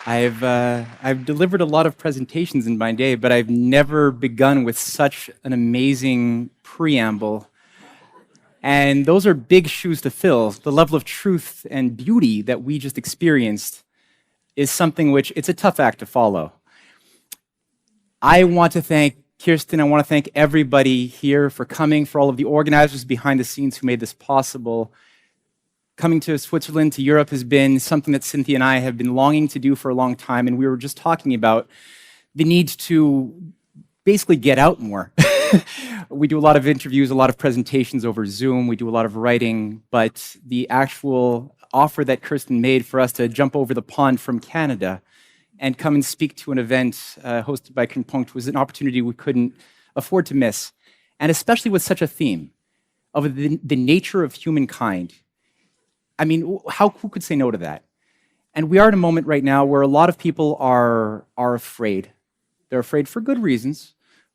I've delivered a lot of presentations in my day, but I've never begun with such an amazing preamble. And those are big shoes to fill. The level of truth and beauty that we just experienced is something which it's a tough act to follow. I want to thank Kirsten. I want to thank everybody here for coming, for all of the organizers behind the scenes who made this possible. Coming to Switzerland, to Europe, has been something that Cynthia and I have been longing to do for a long time, and we were just talking about the need to basically get out more. We do a lot of interviews, a lot of presentations over Zoom, we do a lot of writing, but the actual offer that Kirsten made for us to jump over the pond from Canada and come and speak to an event hosted by Kernpunkte was an opportunity we couldn't afford to miss, and especially with such a theme of the nature of humankind. I mean, who could say no to that? And we are in a moment right now where a lot of people are afraid. They're afraid for good reasons.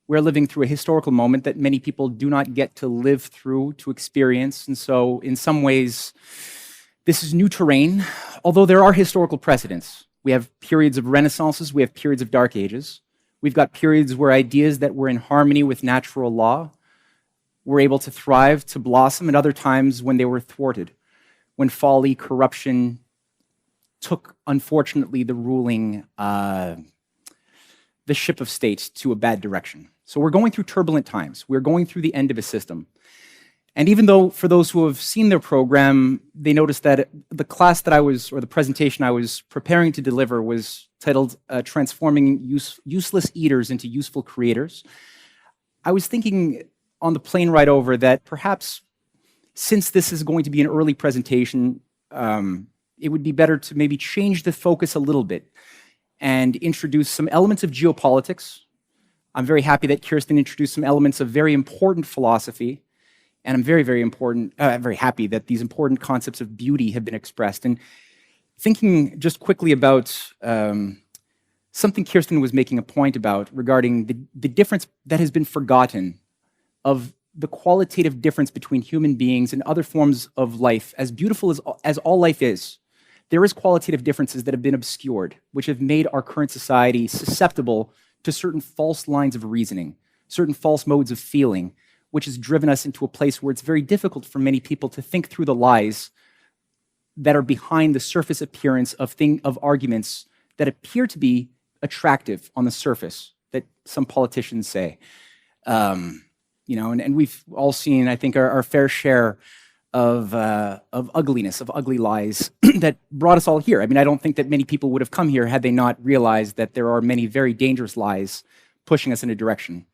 We're living through a historical moment that many people do not get to live through, to experience. And so in some ways, this is new terrain, although there are historical precedents. We have periods of renaissances, we have periods of dark ages. We've got periods where ideas that were in harmony with natural law were able to thrive, to blossom, and other times when they were thwarted, when folly, corruption took, unfortunately, the ruling, the ship of state to a bad direction. So we're going through turbulent times. We're going through the end of a system. And even though, for those who have seen their program, they noticed that the class that or the presentation I was preparing to deliver was titled Transforming Useless Eaters into Useful Creators. I was thinking on the plane ride over that perhaps, since this is going to be an early presentation, it would be better to maybe change the focus a little bit and introduce some elements of geopolitics. I'm very happy that Kirsten introduced some elements of very important philosophy, and I'm very happy that these important concepts of beauty have been expressed. And thinking just quickly about something Kirsten was making a point about regarding the difference that has been forgotten of the qualitative difference between human beings and other forms of life, as beautiful as all life is. There is qualitative differences that have been obscured, which have made our current society susceptible to certain false lines of reasoning, certain false modes of feeling, which has driven us into a place where it's very difficult for many people to think through the lies that are behind the surface appearance of arguments that appear to be attractive on the surface, that some politicians say. And we've all seen, I think, our fair share of ugliness, of ugly lies that brought us all here. I mean, I don't think that many people would have come here had they not realized that there are many very dangerous lies pushing us in a direction.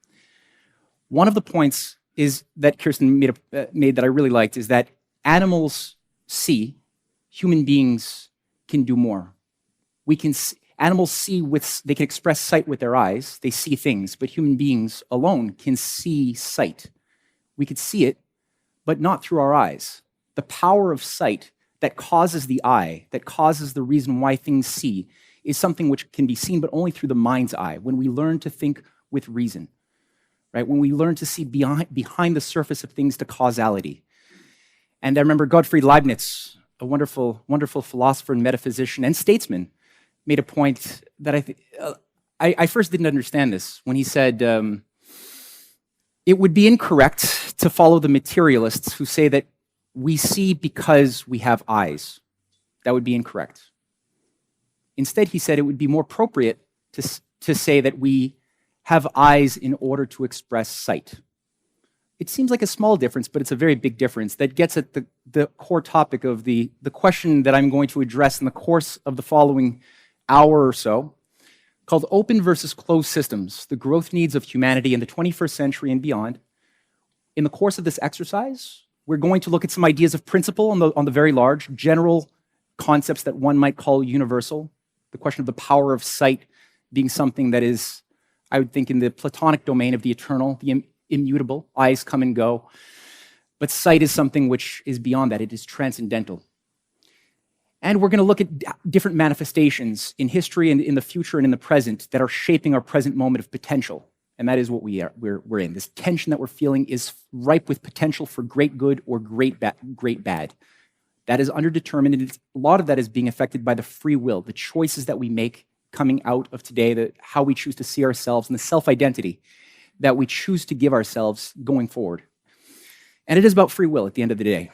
One of the points is that Kirsten made that I really liked is that animals see, human beings can do more. Animals see they can express sight with their eyes, they see things, but human beings alone can see sight. We could see it, but not through our eyes. The power of sight that causes the eye, that causes the reason why things see, is something which can be seen, but only through the mind's eye, when we learn to think with reason, right? When we learn to see behind the surface of things to causality. And I remember Gottfried Leibniz, a wonderful, wonderful philosopher and metaphysician and statesman, made a point that I first didn't understand this when he said, it would be incorrect to follow the materialists who say that we see because we have eyes. That would be incorrect. Instead, he said it would be more appropriate to say that we have eyes in order to express sight. It seems like a small difference, but it's a very big difference that gets at the core topic of the question that I'm going to address in the course of the following hour or so, called Open versus Closed Systems, the Growth Needs of Humanity in the 21st Century and Beyond. In the course of this exercise, we're going to look at some ideas of principle on the very large, general concepts that one might call universal, the question of the power of sight being something that is, I would think, in the Platonic domain of the eternal, the immutable, eyes come and go. But sight is something which is beyond that, it is transcendental. And we're going to look at different manifestations in history and in the future and in the present that are shaping our present moment of potential. And that is what we're in. This tension that we're feeling is ripe with potential for great good or great bad. that is underdetermined, and a lot of that is being affected by the free will, the choices that we make coming out of today, how we choose to see ourselves, and the self-identity that we choose to give ourselves going forward. And it is about free will at the end of the day.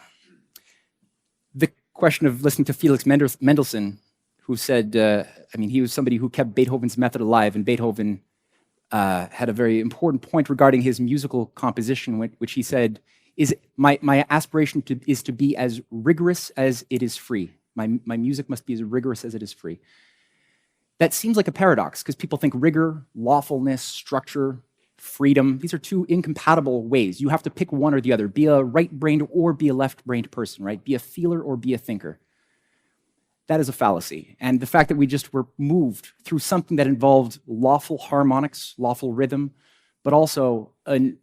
The question of listening to Felix Mendelssohn, who said, he was somebody who kept Beethoven's method alive, and Beethoven had a very important point regarding his musical composition, which he said, my aspiration is to be as rigorous as it is free. My music must be as rigorous as it is free. That seems like a paradox, because people think rigor, lawfulness, structure, freedom, these are two incompatible ways. You have to pick one or the other, be a right-brained or be a left-brained person, right? Be a feeler or be a thinker. That is a fallacy. And the fact that we just were moved through something that involved lawful harmonics, lawful rhythm, but also an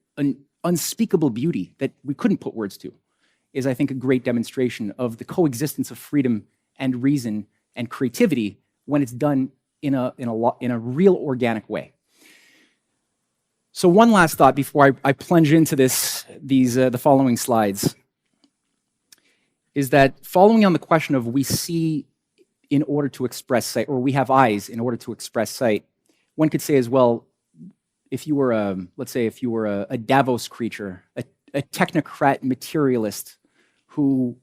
unspeakable beauty that we couldn't put words to, is, I think, a great demonstration of the coexistence of freedom and reason and creativity when it's done in a real organic way. So one last thought before I plunge into the following slides, is that following on the question of we see in order to express sight, or we have eyes in order to express sight, one could say as well, if you were let's say if you were a Davos creature, a technocrat materialist who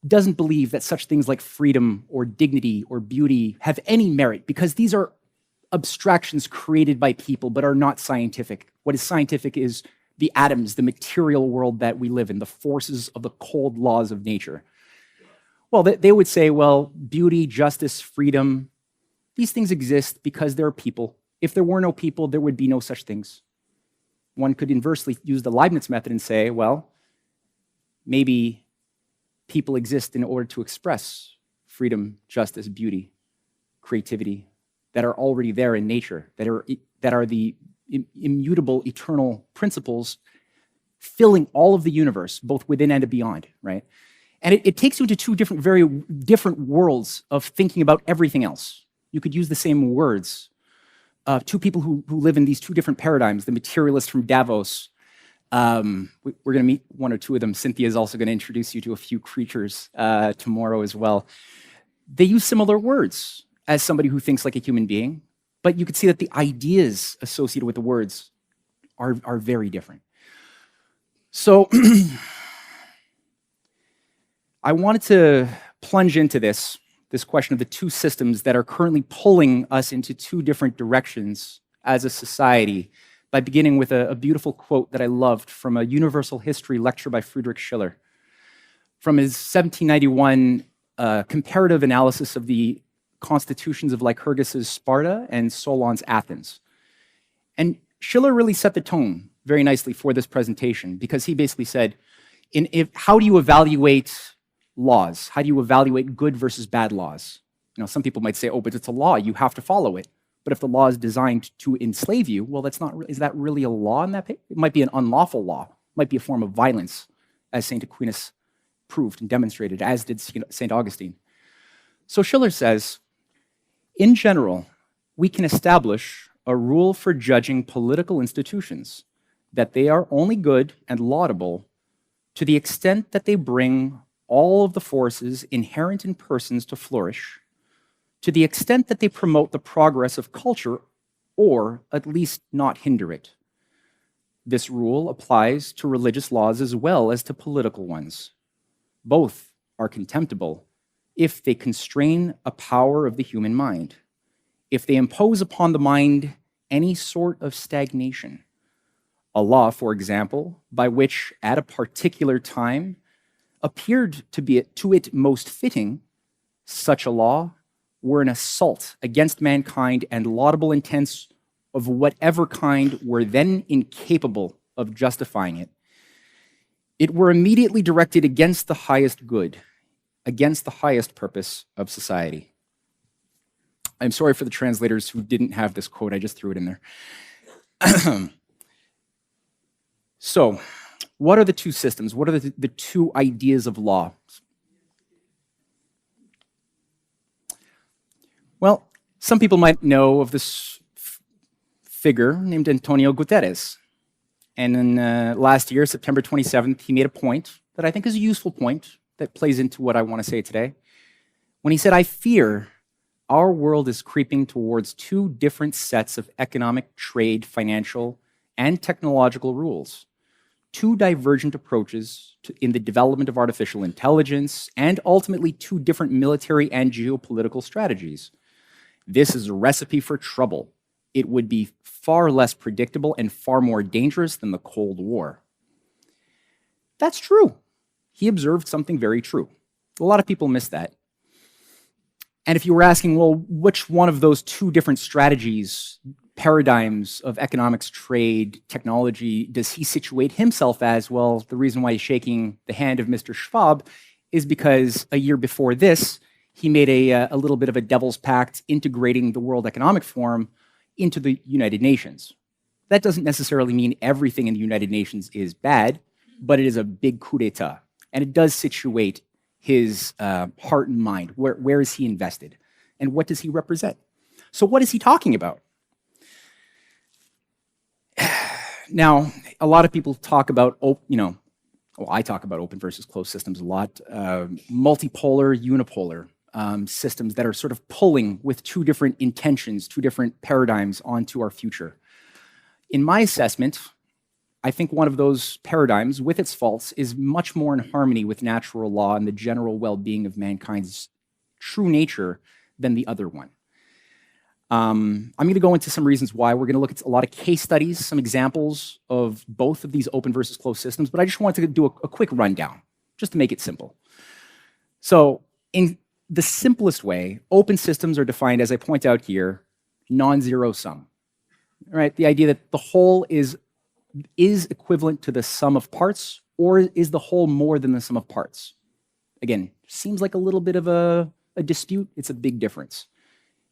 doesn't believe that such things like freedom or dignity or beauty have any merit, because these are abstractions created by people but are not scientific. What is scientific is the atoms, the material world that we live in, the forces of the cold laws of nature. Well, they would say, well, beauty, justice, freedom, these things exist because there are people. If there were no people, there would be no such things. One could inversely use the Leibniz method and say, well, maybe people exist in order to express freedom, justice, beauty, creativity that are already there in nature, that are the immutable, eternal principles filling all of the universe, both within and beyond, right? And it takes you into two very different worlds of thinking about everything else. You could use the same words. Two people who live in these two different paradigms, the materialist from Davos. We're going to meet one or two of them. Cynthia is also going to introduce you to a few creatures tomorrow as well. They use similar words as somebody who thinks like a human being, but you could see that the ideas associated with the words are very different. So I wanted to plunge into this question of the two systems that are currently pulling us into two different directions as a society, by beginning with a beautiful quote that I loved from a universal history lecture by Friedrich Schiller, from his 1791 comparative analysis of the constitutions of Lycurgus's Sparta and Solon's Athens. And Schiller really set the tone very nicely for this presentation, because he basically said, how do you evaluate laws? How do you evaluate good versus bad laws? Some people might say, oh, but it's a law, you have to follow it. But if the law is designed to enslave you, well, is that really a law in that? It might be an unlawful law. It might be a form of violence, as St. Aquinas proved and demonstrated, as did St. Augustine. So Schiller says, in general, we can establish a rule for judging political institutions, that they are only good and laudable to the extent that they bring all of the forces inherent in persons to flourish, to the extent that they promote the progress of culture, or at least not hinder it. This rule applies to religious laws as well as to political ones. Both are contemptible if they constrain a power of the human mind, if they impose upon the mind any sort of stagnation. A law, for example, by which at a particular time appeared to be to it most fitting, such a law were an assault against mankind, and laudable intents of whatever kind were then incapable of justifying it. It were immediately directed against the highest good, against the highest purpose of society. I'm sorry for the translators who didn't have this quote, I just threw it in there. So, what are the two systems? What are the two ideas of law? Well, some people might know of this figure named Antonio Guterres. And in last year, September 27th, he made a point that I think is a useful point that plays into what I want to say today. When he said, I fear our world is creeping towards two different sets of economic, trade, financial, and technological rules. Two divergent approaches in the development of artificial intelligence, and ultimately two different military and geopolitical strategies. This is a recipe for trouble. It would be far less predictable and far more dangerous than the Cold War. That's true. He observed something very true. A lot of people miss that. And if you were asking, well, which one of those two different strategies, paradigms of economics, trade, technology, does he situate himself as? Well, the reason why he's shaking the hand of Mr. Schwab is because a year before this, he made a little bit of a devil's pact integrating the World Economic Forum into the United Nations. That doesn't necessarily mean everything in the United Nations is bad, but it is a big coup d'etat. And it does situate his heart and mind. Where is he invested? And what does he represent? So what is he talking about? Now, a lot of people talk about, I talk about open versus closed systems a lot, multipolar, unipolar systems that are sort of pulling with two different intentions, two different paradigms onto our future. In my assessment, I think one of those paradigms, with its faults, is much more in harmony with natural law and the general well-being of mankind's true nature than the other one. I'm going to go into some reasons why. We're going to look at a lot of case studies, some examples of both of these open versus closed systems, but I just wanted to do a quick rundown, just to make it simple. So in the simplest way, open systems are defined, as I point out here, non-zero sum. All right, the idea that the whole is equivalent to the sum of parts, or is the whole more than the sum of parts? Again, seems like a little bit of a dispute. It's a big difference,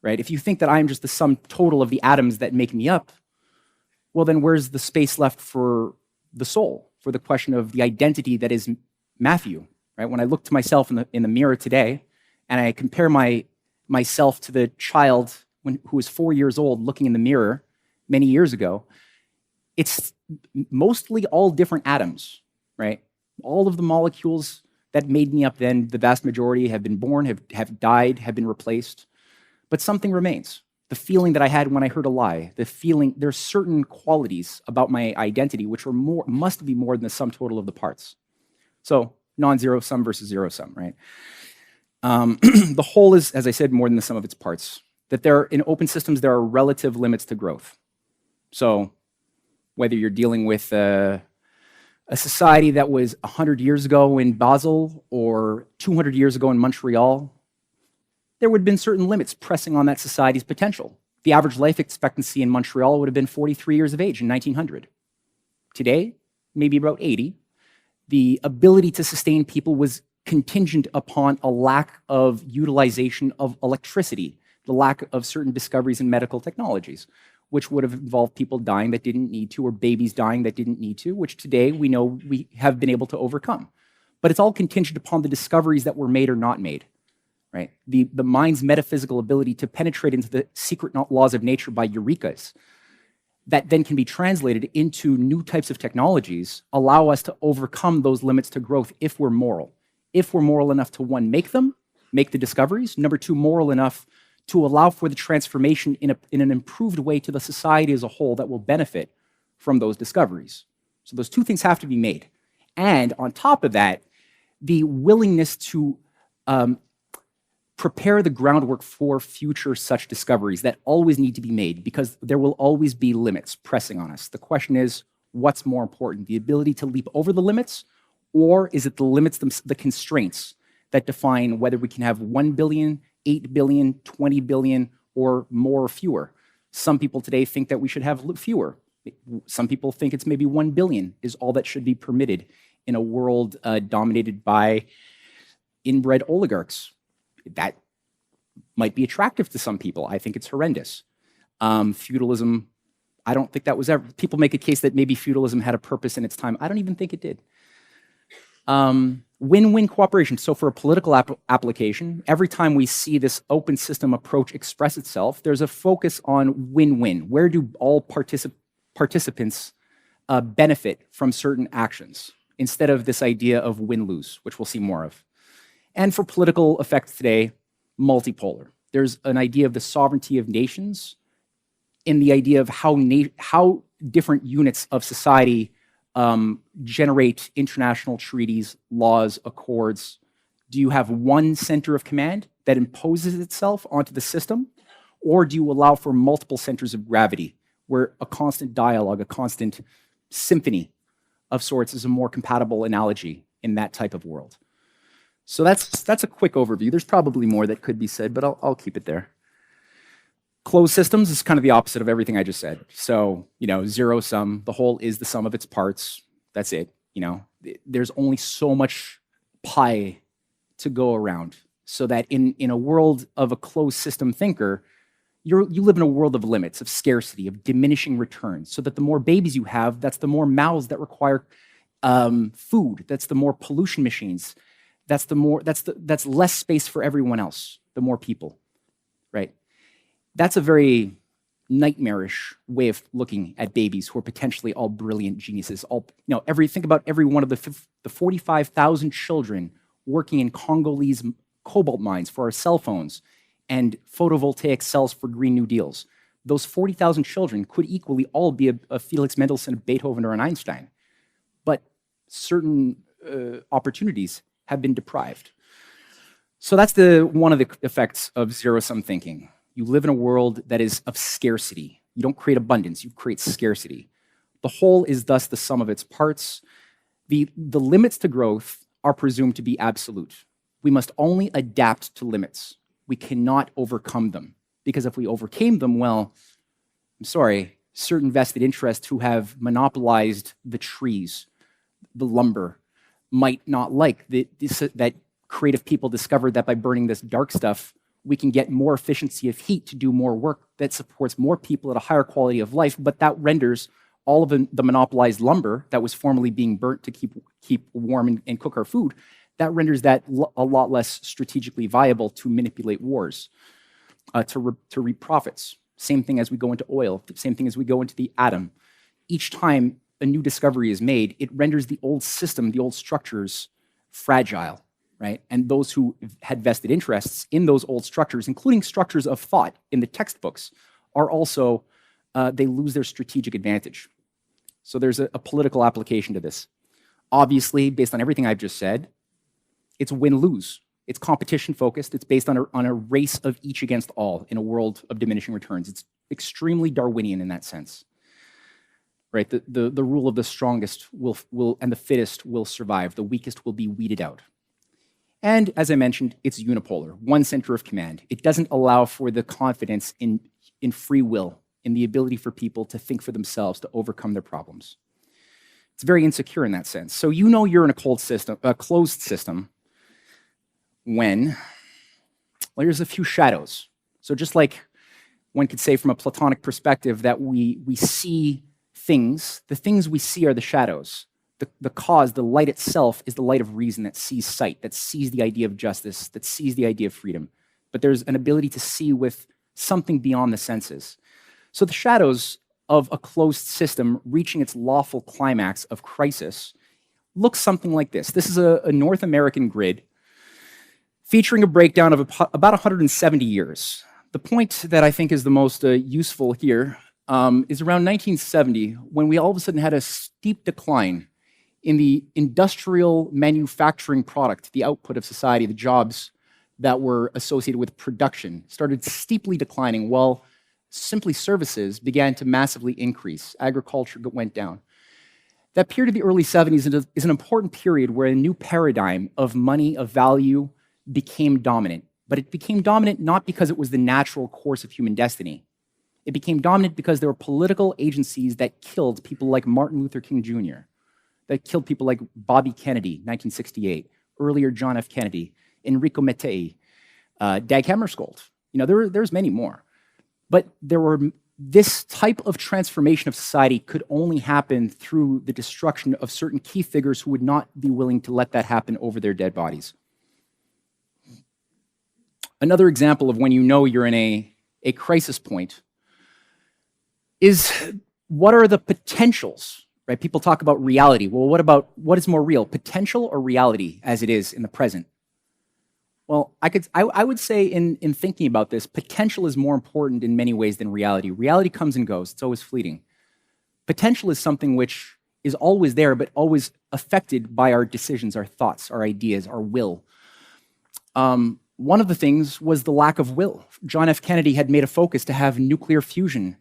right? If you think that I'm just the sum total of the atoms that make me up, well, then where's the space left for the soul, for the question of the identity that is Matthew, right? When I look to myself in the mirror today, and I compare myself to the child who was 4 years old looking in the mirror many years ago, it's mostly all different atoms, right? All of the molecules that made me up then, the vast majority have been born, have died, have been replaced, but something remains. The feeling that I had when I heard a lie, the feeling, there's certain qualities about my identity which must be more than the sum total of the parts. So non-zero sum versus zero sum, right? The whole is, as I said, more than the sum of its parts. That in open systems, there are relative limits to growth. So whether you're dealing with a society that was 100 years ago in Basel or 200 years ago in Montreal, there would have been certain limits pressing on that society's potential. The average life expectancy in Montreal would have been 43 years of age in 1900. Today, maybe about 80. The ability to sustain people was contingent upon a lack of utilization of electricity, the lack of certain discoveries in medical technologies, which would have involved people dying that didn't need to, or babies dying that didn't need to, which today we know we have been able to overcome. But it's all contingent upon the discoveries that were made or not made, right? The mind's metaphysical ability to penetrate into the secret laws of nature by eurekas, that then can be translated into new types of technologies, allow us to overcome those limits to growth if we're moral. If we're moral enough to, one, make the discoveries, number two, moral enough to allow for the transformation in an improved way to the society as a whole that will benefit from those discoveries. So those two things have to be made. And on top of that, the willingness to prepare the groundwork for future such discoveries that always need to be made, because there will always be limits pressing on us. The question is, what's more important, the ability to leap over the limits, or is it the limits, the constraints that define whether we can have 1 billion, 8 billion, 20 billion, or more or fewer? Some people today think that we should have fewer. Some people think it's maybe 1 billion is all that should be permitted in a world dominated by inbred oligarchs. That might be attractive to some people. I think it's horrendous. Feudalism, I don't think that was ever, people make a case that maybe feudalism had a purpose in its time. I don't even think it did. Win-win cooperation. So for a political application, every time we see this open system approach express itself, there's a focus on win-win. Where do all participants benefit from certain actions, instead of this idea of win-lose, which we'll see more of. And for political effects today, multipolar. There's an idea of the sovereignty of nations in the idea of how different units of society generate international treaties, laws, accords. Do you have one center of command that imposes itself onto the system? Or do you allow for multiple centers of gravity where a constant dialogue, a constant symphony of sorts is a more compatible analogy in that type of world? So that's a quick overview. There's probably more that could be said, but I'll keep it there. Closed systems is kind of the opposite of everything I just said. So, zero sum, the whole is the sum of its parts. That's it. There's only so much pie to go around, so that in a world of a closed system thinker, you live in a world of limits, of scarcity, of diminishing returns, so that the more babies you have, that's the more mouths that require food, that's the more pollution machines, that's less space for everyone else, the more people, right? That's a very nightmarish way of looking at babies who are potentially all brilliant geniuses. Think about every one of the 45,000 children working in Congolese cobalt mines for our cell phones and photovoltaic cells for Green New Deals. Those 40,000 children could equally all be a Felix Mendelssohn, a Beethoven, or an Einstein. But certain opportunities have been deprived. So that's one of the effects of zero-sum thinking. You live in a world that is of scarcity. You don't create abundance, you create scarcity. The whole is thus the sum of its parts. The limits to growth are presumed to be absolute. We must only adapt to limits. We cannot overcome them, because if we overcame them, well, I'm sorry, certain vested interests who have monopolized the trees, the lumber, might not like that creative people discovered that by burning this dark stuff, we can get more efficiency of heat to do more work that supports more people at a higher quality of life, but that renders all of the monopolized lumber that was formerly being burnt to keep warm and cook our food, that renders that a lot less strategically viable to manipulate wars, to reap profits. Same thing as we go into oil, same thing as we go into the atom. Each time a new discovery is made, it renders the old system, the old structures, fragile. Right? And those who had vested interests in those old structures, including structures of thought in the textbooks, are also, they lose their strategic advantage. So there's a political application to this. Obviously, based on everything I've just said, it's win-lose. It's competition-focused. It's based on a race of each against all in a world of diminishing returns. It's extremely Darwinian in that sense. Right? The rule of the strongest will and the fittest will survive. The weakest will be weeded out. And as I mentioned, it's unipolar, one center of command. It doesn't allow for the confidence in free will, in the ability for people to think for themselves, to overcome their problems. It's very insecure in that sense. So you're in a closed system when, well, there's a few shadows. So just like one could say from a Platonic perspective that we see things, the things we see are the shadows. The cause, the light itself, is the light of reason that sees sight, that sees the idea of justice, that sees the idea of freedom. But there's an ability to see with something beyond the senses. So the shadows of a closed system reaching its lawful climax of crisis looks something like this. This is a North American grid featuring a breakdown of about 170 years. The point that I think is the most useful here is around 1970, when we all of a sudden had a steep decline in the industrial manufacturing product, the output of society, the jobs that were associated with production, started steeply declining while simply services began to massively increase. Agriculture went down. That period of the early 70s is an important period where a new paradigm of money, of value, became dominant. But it became dominant not because it was the natural course of human destiny. It became dominant because there were political agencies that killed people like Martin Luther King Jr., that killed people like Bobby Kennedy, 1968, earlier John F. Kennedy, Enrico Mattei, Dag Hammarskjöld. There's many more. But this type of transformation of society could only happen through the destruction of certain key figures who would not be willing to let that happen over their dead bodies. Another example of when you're in a crisis point is, what are the potentials? Right? People talk about reality. Well, what is more real, potential or reality as it is in the present? Well, I would say in thinking about this, potential is more important in many ways than reality. Reality comes and goes. It's always fleeting. Potential is something which is always there, but always affected by our decisions, our thoughts, our ideas, our will. One of the things was the lack of will. John F. Kennedy had made a focus to have nuclear fusion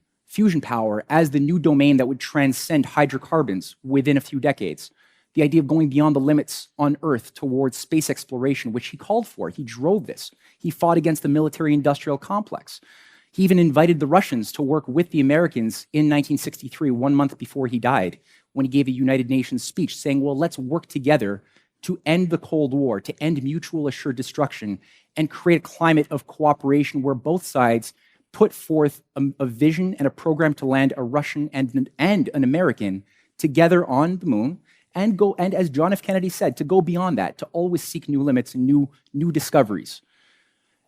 power as the new domain that would transcend hydrocarbons within a few decades. The idea of going beyond the limits on Earth towards space exploration, which he called for. He drove this. He fought against the military-industrial complex. He even invited the Russians to work with the Americans in 1963, 1 month before he died, when he gave a United Nations speech saying, well, let's work together to end the Cold War, to end mutual assured destruction, and create a climate of cooperation where both sides put forth a vision and a program to land a Russian and an American together on the moon, and as John F. Kennedy said, to go beyond that, to always seek new limits and new discoveries.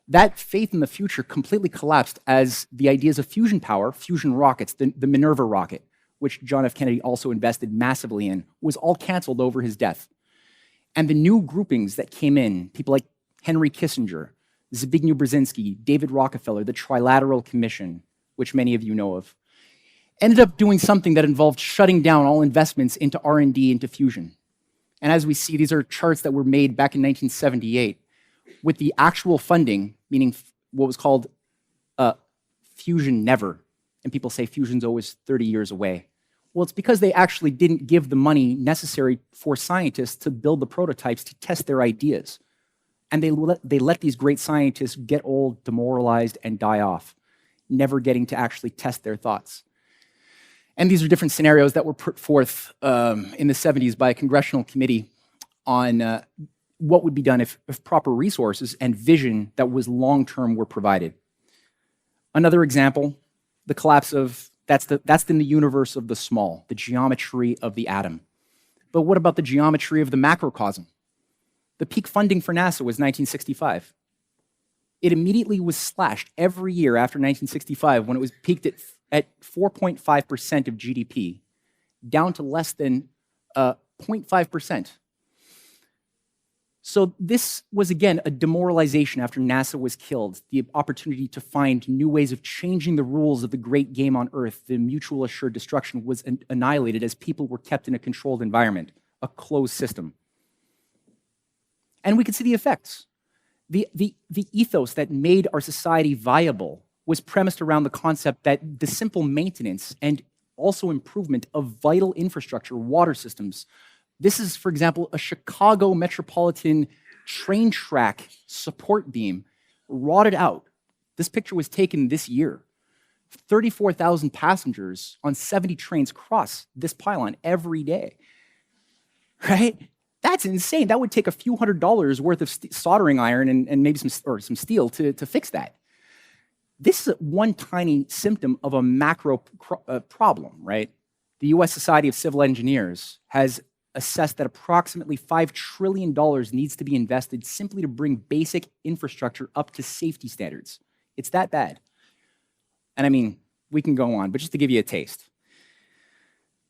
That faith in the future completely collapsed as the ideas of fusion power, fusion rockets, the Minerva rocket, which John F. Kennedy also invested massively in, was all canceled over his death. And the new groupings that came in, people like Henry Kissinger, Zbigniew Brzezinski, David Rockefeller, the Trilateral Commission, which many of you know of, ended up doing something that involved shutting down all investments into R&D, into fusion. And as we see, these are charts that were made back in 1978 with the actual funding, meaning what was called fusion never. And people say fusion's always 30 years away. Well, it's because they actually didn't give the money necessary for scientists to build the prototypes to test their ideas. And they let these great scientists get old, demoralized, and die off, never getting to actually test their thoughts. And these are different scenarios that were put forth in the 70s by a congressional committee on what would be done if proper resources and vision that was long-term were provided. Another example, the collapse of, that's in the universe of the small, the geometry of the atom. But what about the geometry of the macrocosm? The peak funding for NASA was 1965. It immediately was slashed every year after 1965 when it was peaked at 4.5% of GDP, down to less than 0.5%. So this was, again, a demoralization after NASA was killed, the opportunity to find new ways of changing the rules of the great game on Earth. The mutual assured destruction was annihilated as people were kept in a controlled environment, a closed system. And we could see the effects. The ethos that made our society viable was premised around the concept that the simple maintenance and also improvement of vital infrastructure, water systems. This is, for example, a Chicago metropolitan train track support beam rotted out. This picture was taken this year. 34,000 passengers on 70 trains cross this pylon every day, right? That's insane. That would take a few $100s worth of soldering iron and maybe some steel to fix that. This is one tiny symptom of a macro problem, right? The US Society of Civil Engineers has assessed that approximately $5 trillion needs to be invested simply to bring basic infrastructure up to safety standards. It's that bad. And I mean, we can go on, but just to give you a taste.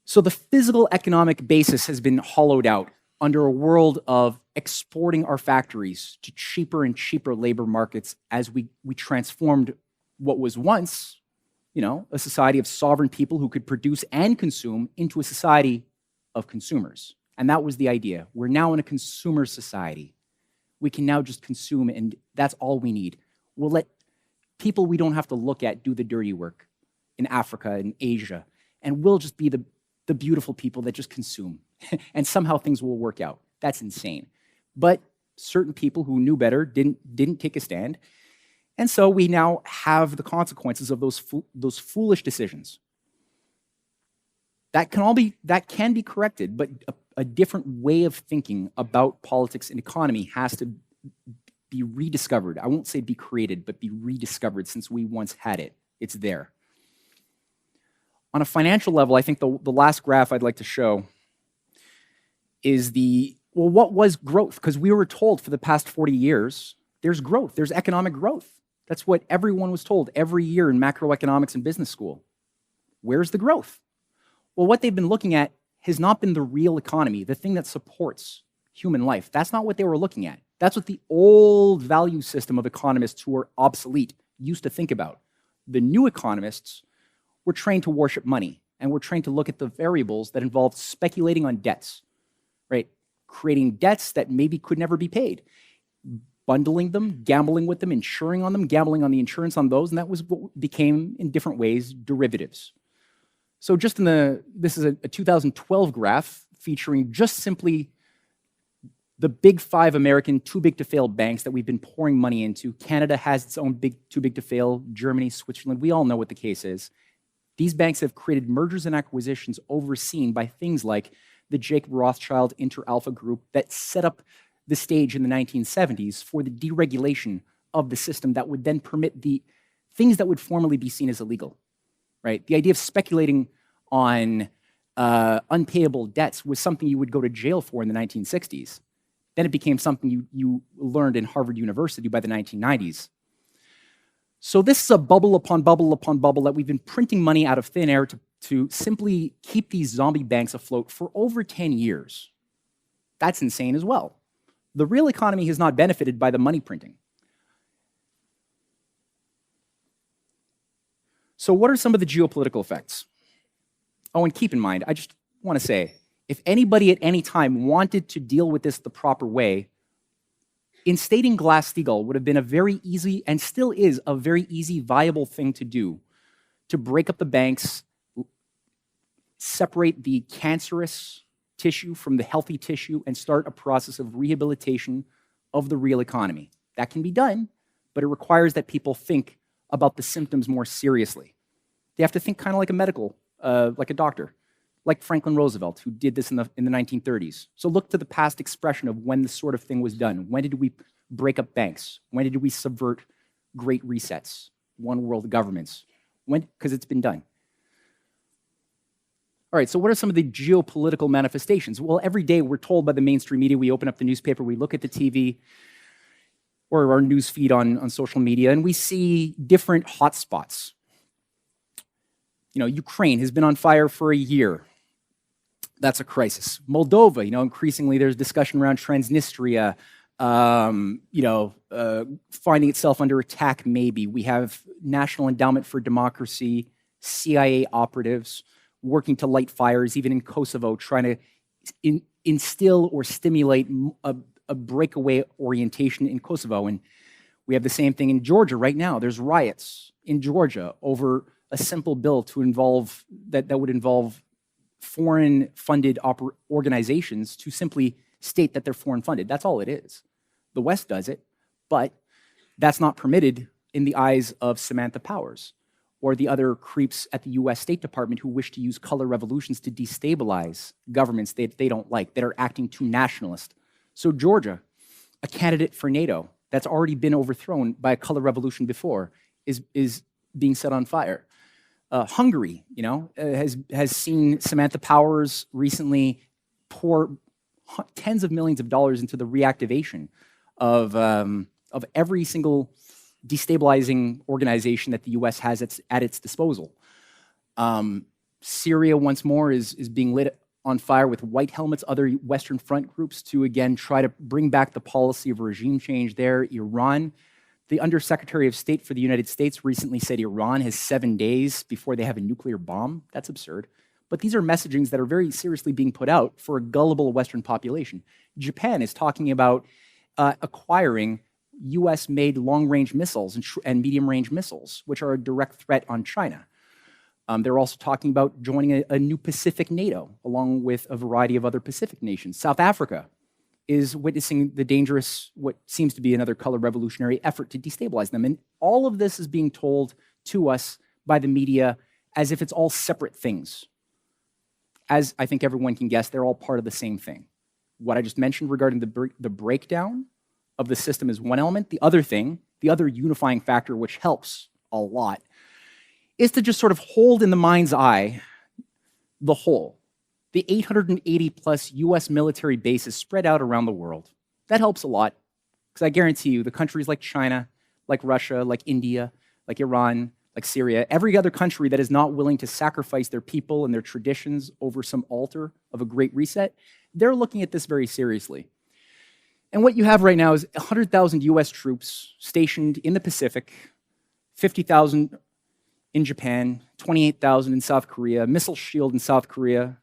So the physical economic basis has been hollowed out under a world of exporting our factories to cheaper and cheaper labor markets as we transformed what was once, a society of sovereign people who could produce and consume into a society of consumers. And that was the idea. We're now in a consumer society. We can now just consume, and that's all we need. We'll let people we don't have to look at do the dirty work in Africa and Asia, and we'll just be the beautiful people that just consume. And somehow things will work out. That's insane. But certain people who knew better didn't take a stand. And so we now have the consequences of those foolish decisions. That can be corrected, but a different way of thinking about politics and economy has to be rediscovered. I won't say be created, but be rediscovered since we once had it. It's there. On a financial level, I think the last graph I'd like to show is what was growth? Because we were told for the past 40 years, there's growth, there's economic growth. That's what everyone was told every year in macroeconomics and business school. Where's the growth? Well, what they've been looking at has not been the real economy, the thing that supports human life. That's not what they were looking at. That's what the old value system of economists who are obsolete used to think about. The new economists were trained to worship money, and were trained to look at the variables that involved speculating on debts, right? Creating debts that maybe could never be paid, bundling them, gambling with them, insuring on them, gambling on the insurance on those, and that was what became, in different ways, derivatives. So just this is a 2012 graph featuring just simply the big 5 American too-big-to-fail banks that we've been pouring money into. Canada has its own too-big-to-fail, Germany, Switzerland, we all know what the case is. These banks have created mergers and acquisitions overseen by things like the Jacob Rothschild Inter-Alpha Group that set up the stage in the 1970s for the deregulation of the system that would then permit the things that would formerly be seen as illegal, right? The idea of speculating on unpayable debts was something you would go to jail for in the 1960s. Then it became something you learned in Harvard University by the 1990s. So this is a bubble upon bubble upon bubble that we've been printing money out of thin air to simply keep these zombie banks afloat for over 10 years. That's insane as well. The real economy has not benefited by the money printing. So what are some of the geopolitical effects? Oh, and keep in mind, I just want to say, if anybody at any time wanted to deal with this the proper way, instating Glass-Steagall would have been a very easy, and still is a very easy, viable thing to do, to break up the banks, separate the cancerous tissue from the healthy tissue, and start a process of rehabilitation of the real economy. That can be done, but it requires that people think about the symptoms more seriously. They have to think kind of like like a doctor, like Franklin Roosevelt, who did this in the 1930s. So look to the past expression of when this sort of thing was done. When did we break up banks? When did we subvert great resets, one world governments? When? Because it's been done. All right, so what are some of the geopolitical manifestations? Well, every day we're told by the mainstream media, we open up the newspaper, we look at the TV, or our news feed on social media, and we see different hotspots. You know, Ukraine has been on fire for a year. That's a crisis. Moldova, increasingly there's discussion around Transnistria, finding itself under attack maybe. We have National Endowment for Democracy, CIA operatives working to light fires, even in Kosovo, trying to instill or stimulate a breakaway orientation in Kosovo. And we have the same thing in Georgia right now. There's riots in Georgia over a simple bill that would involve foreign-funded organizations to simply state that they're foreign-funded. That's all it is. The West does it, but that's not permitted in the eyes of Samantha Powers or the other creeps at the US State Department who wish to use color revolutions to destabilize governments that they don't like, that are acting too nationalist. So Georgia, a candidate for NATO that's already been overthrown by a color revolution before, is being set on fire. Hungary, has seen Samantha Powers recently pour tens of millions of dollars into the reactivation of every single destabilizing organization that the U.S. has at its disposal. Syria, once more, is being lit on fire with white helmets, other Western Front groups to, again, try to bring back the policy of regime change there. Iran, the Undersecretary of State for the United States recently said Iran has 7 days before they have a nuclear bomb. That's absurd. But these are messagings that are very seriously being put out for a gullible Western population. Japan is talking about acquiring US-made long-range missiles and medium-range missiles, which are a direct threat on China. They're also talking about joining a new Pacific NATO, along with a variety of other Pacific nations. South Africa is witnessing the dangerous, what seems to be another color revolutionary effort to destabilize them. And all of this is being told to us by the media as if it's all separate things. As I think everyone can guess, they're all part of the same thing. What I just mentioned regarding the breakdown of the system is one element. The other thing, the other unifying factor, which helps a lot, is to just sort of hold in the mind's eye the whole. The 880 plus US military bases spread out around the world. That helps a lot, because I guarantee you the countries like China, like Russia, like India, like Iran, like Syria, every other country that is not willing to sacrifice their people and their traditions over some altar of a great reset, they're looking at this very seriously. And what you have right now is 100,000 US troops stationed in the Pacific, 50,000 in Japan, 28,000 in South Korea, missile shield in South Korea,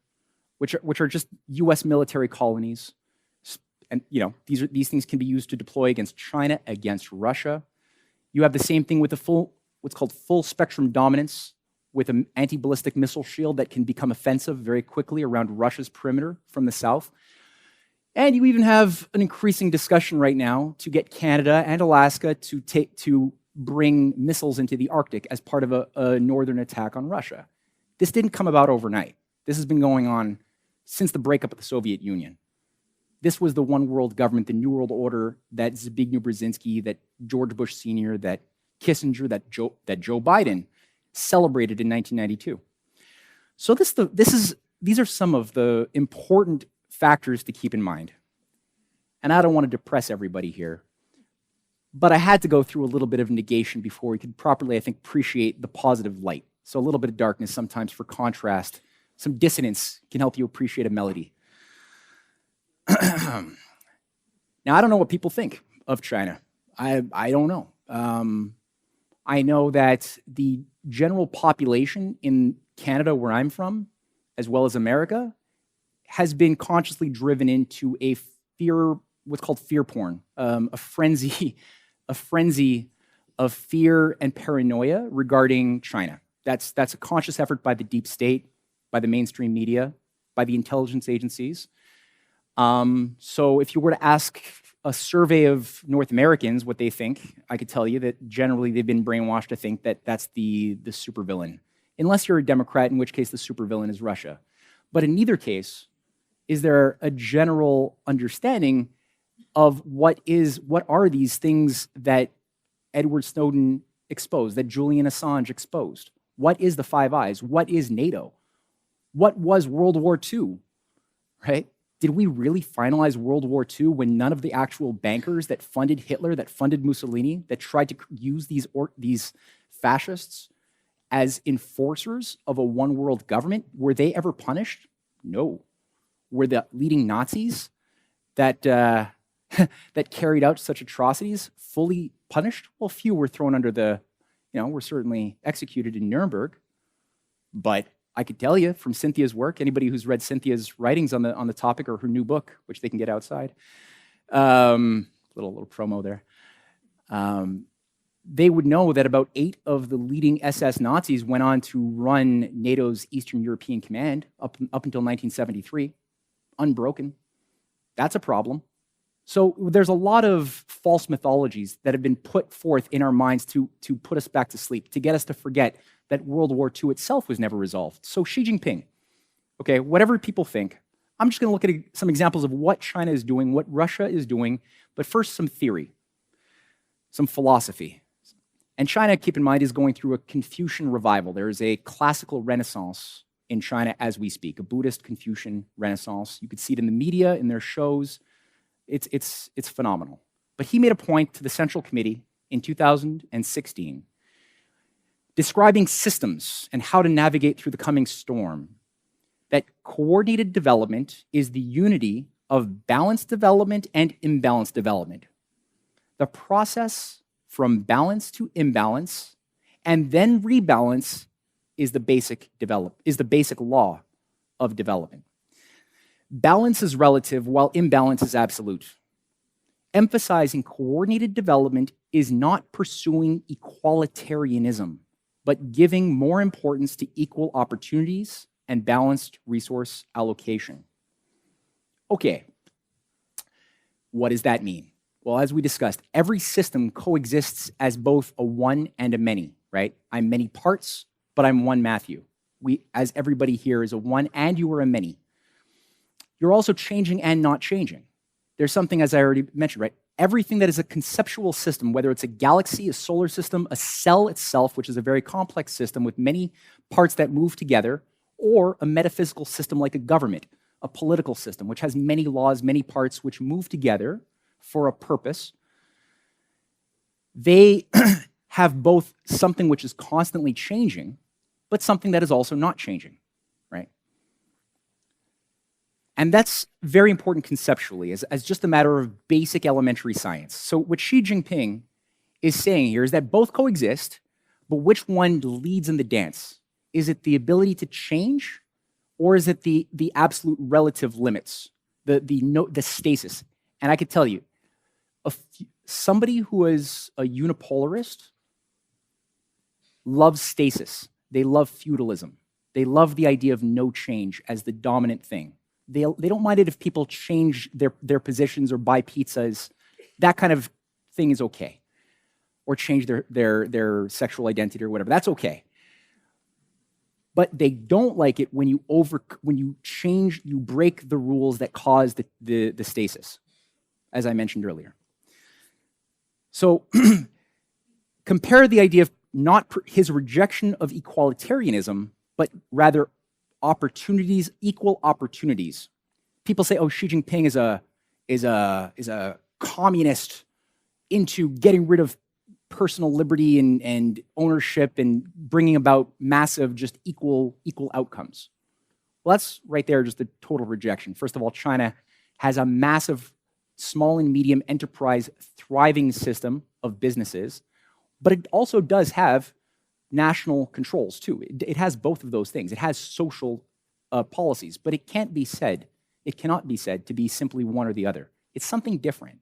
which are just US military colonies. And these things can be used to deploy against China, against Russia. You have the same thing with what's called full spectrum dominance, with an anti-ballistic missile shield that can become offensive very quickly around Russia's perimeter from the south. And you even have an increasing discussion right now to get Canada and Alaska to bring missiles into the Arctic as part of a northern attack on Russia. This didn't come about overnight. This has been going on since the breakup of the Soviet Union. This was the one world government, the New World Order that Zbigniew Brzezinski, that George Bush Sr., that Kissinger, that Joe Biden celebrated in 1992. So these are some of the important factors to keep in mind. And I don't want to depress everybody here, but I had to go through a little bit of negation before we could properly, I think, appreciate the positive light. So a little bit of darkness sometimes for contrast. Some dissonance can help you appreciate a melody. Now, I don't know what people think of China. I don't know. I know that the general population in Canada, where I'm from, as well as America, has been consciously driven into a fear, what's called fear porn, a frenzy of fear and paranoia regarding China. That's a conscious effort by the deep state, by the mainstream media, by the intelligence agencies. So if you were to ask a survey of North Americans what they think, I could tell you that generally they've been brainwashed to think that that's the supervillain. Unless you're a Democrat, in which case the supervillain is Russia. But in neither case is there a general understanding of what are these things that Edward Snowden exposed, that Julian Assange exposed. What is the Five Eyes? What is NATO? What was World War II, right? Did we really finalize World War II when none of the actual bankers that funded Hitler, that funded Mussolini, that tried to use these fascists as enforcers of a one-world government, were they ever punished? No. Were the leading Nazis that that carried out such atrocities fully punished? Well, few were thrown under were certainly executed in Nuremberg, but I could tell you from Cynthia's work, anybody who's read Cynthia's writings on the topic or her new book, which they can get outside, little promo there, they would know that about 8 of the leading SS Nazis went on to run NATO's Eastern European Command up until 1973, unbroken. That's a problem. So there's a lot of false mythologies that have been put forth in our minds to put us back to sleep, to get us to forget that World War II itself was never resolved. So Xi Jinping, okay, whatever people think, I'm just going to look at some examples of what China is doing, what Russia is doing, but first some theory, some philosophy. And China, keep in mind, is going through a Confucian revival. There is a classical renaissance in China as we speak, a Buddhist Confucian renaissance. You could see it in the media, in their shows. It's phenomenal. But he made a point to the Central Committee in 2016 describing systems and how to navigate through the coming storm, that coordinated development is the unity of balanced development and imbalanced development. The process from balance to imbalance and then rebalance is the basic law of development. Balance is relative while imbalance is absolute. Emphasizing coordinated development is not pursuing equalitarianism, but giving more importance to equal opportunities and balanced resource allocation. Okay, what does that mean? Well, as we discussed, every system coexists as both a one and a many, right? I'm many parts, but I'm one Matthew. As everybody here is a one and you are a many. You're also changing and not changing. There's something, as I already mentioned, right? Everything that is a conceptual system, whether it's a galaxy, a solar system, a cell itself, which is a very complex system with many parts that move together, or a metaphysical system like a government, a political system, which has many laws, many parts which move together for a purpose, they have both something which is constantly changing, but something that is also not changing, right? And that's very important conceptually as just a matter of basic elementary science. So what Xi Jinping is saying here is that both coexist, but which one leads in the dance? Is it the ability to change, or is it the absolute relative limits, the stasis? And I could tell you, somebody who is a unipolarist loves stasis. They love feudalism. They love the idea of no change as the dominant thing. They don't mind it if people change their positions or buy pizzas. That kind of thing is okay. Or change their sexual identity or whatever. That's okay. But they don't like it when you change, you break the rules that cause the stasis, as I mentioned earlier. So compare the idea of not his rejection of equalitarianism, but rather opportunities, equal opportunities. People say, "Oh, Xi Jinping is a communist into getting rid of personal liberty and ownership and bringing about massive, just equal outcomes." Well, that's right there, just a total rejection. First of all, China has a massive small and medium enterprise thriving system of businesses, but it also does have national controls too. It has both of those things. It has social policies, but it cannot be said to be simply one or the other. It's something different.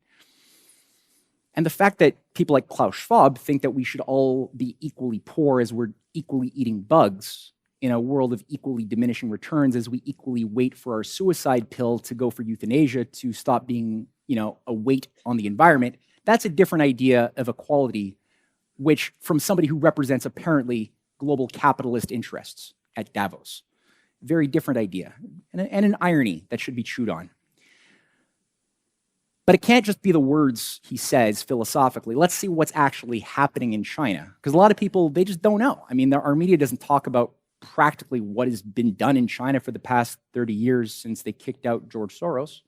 And the fact that people like Klaus Schwab think that we should all be equally poor as we're equally eating bugs in a world of equally diminishing returns as we equally wait for our suicide pill to go for euthanasia to stop being, a weight on the environment, that's a different idea of equality, which from somebody who represents apparently global capitalist interests at Davos. Very different idea, and an irony that should be chewed on. But it can't just be the words he says philosophically. Let's see what's actually happening in China. Because a lot of people, they just don't know. I mean, our media doesn't talk about practically what has been done in China for the past 30 years since they kicked out George Soros.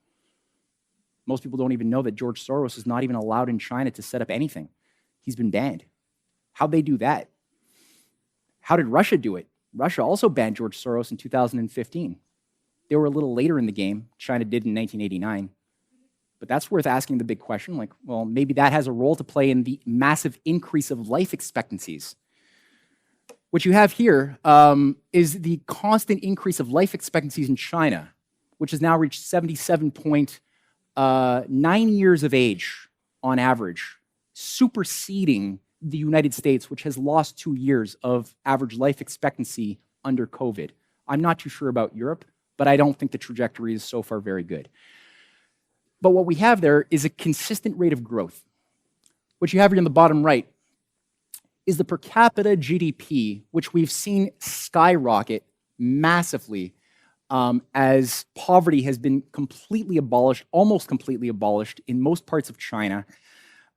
Most people don't even know that George Soros is not even allowed in China to set up anything. He's been banned. How'd they do that? How did Russia do it? Russia also banned George Soros in 2015. They were a little later in the game. China did in 1989. But that's worth asking the big question, like, well, maybe that has a role to play in the massive increase of life expectancies. What you have here is the constant increase of life expectancies in China, which has now reached 77.9 years of age on average, superseding the United States, which has lost 2 years of average life expectancy under COVID. I'm not too sure about Europe, but I don't think the trajectory is so far very good. But what we have there is a consistent rate of growth. What you have here in the bottom right is the per capita GDP, which we've seen skyrocket massively as poverty has been completely abolished, almost completely abolished in most parts of China.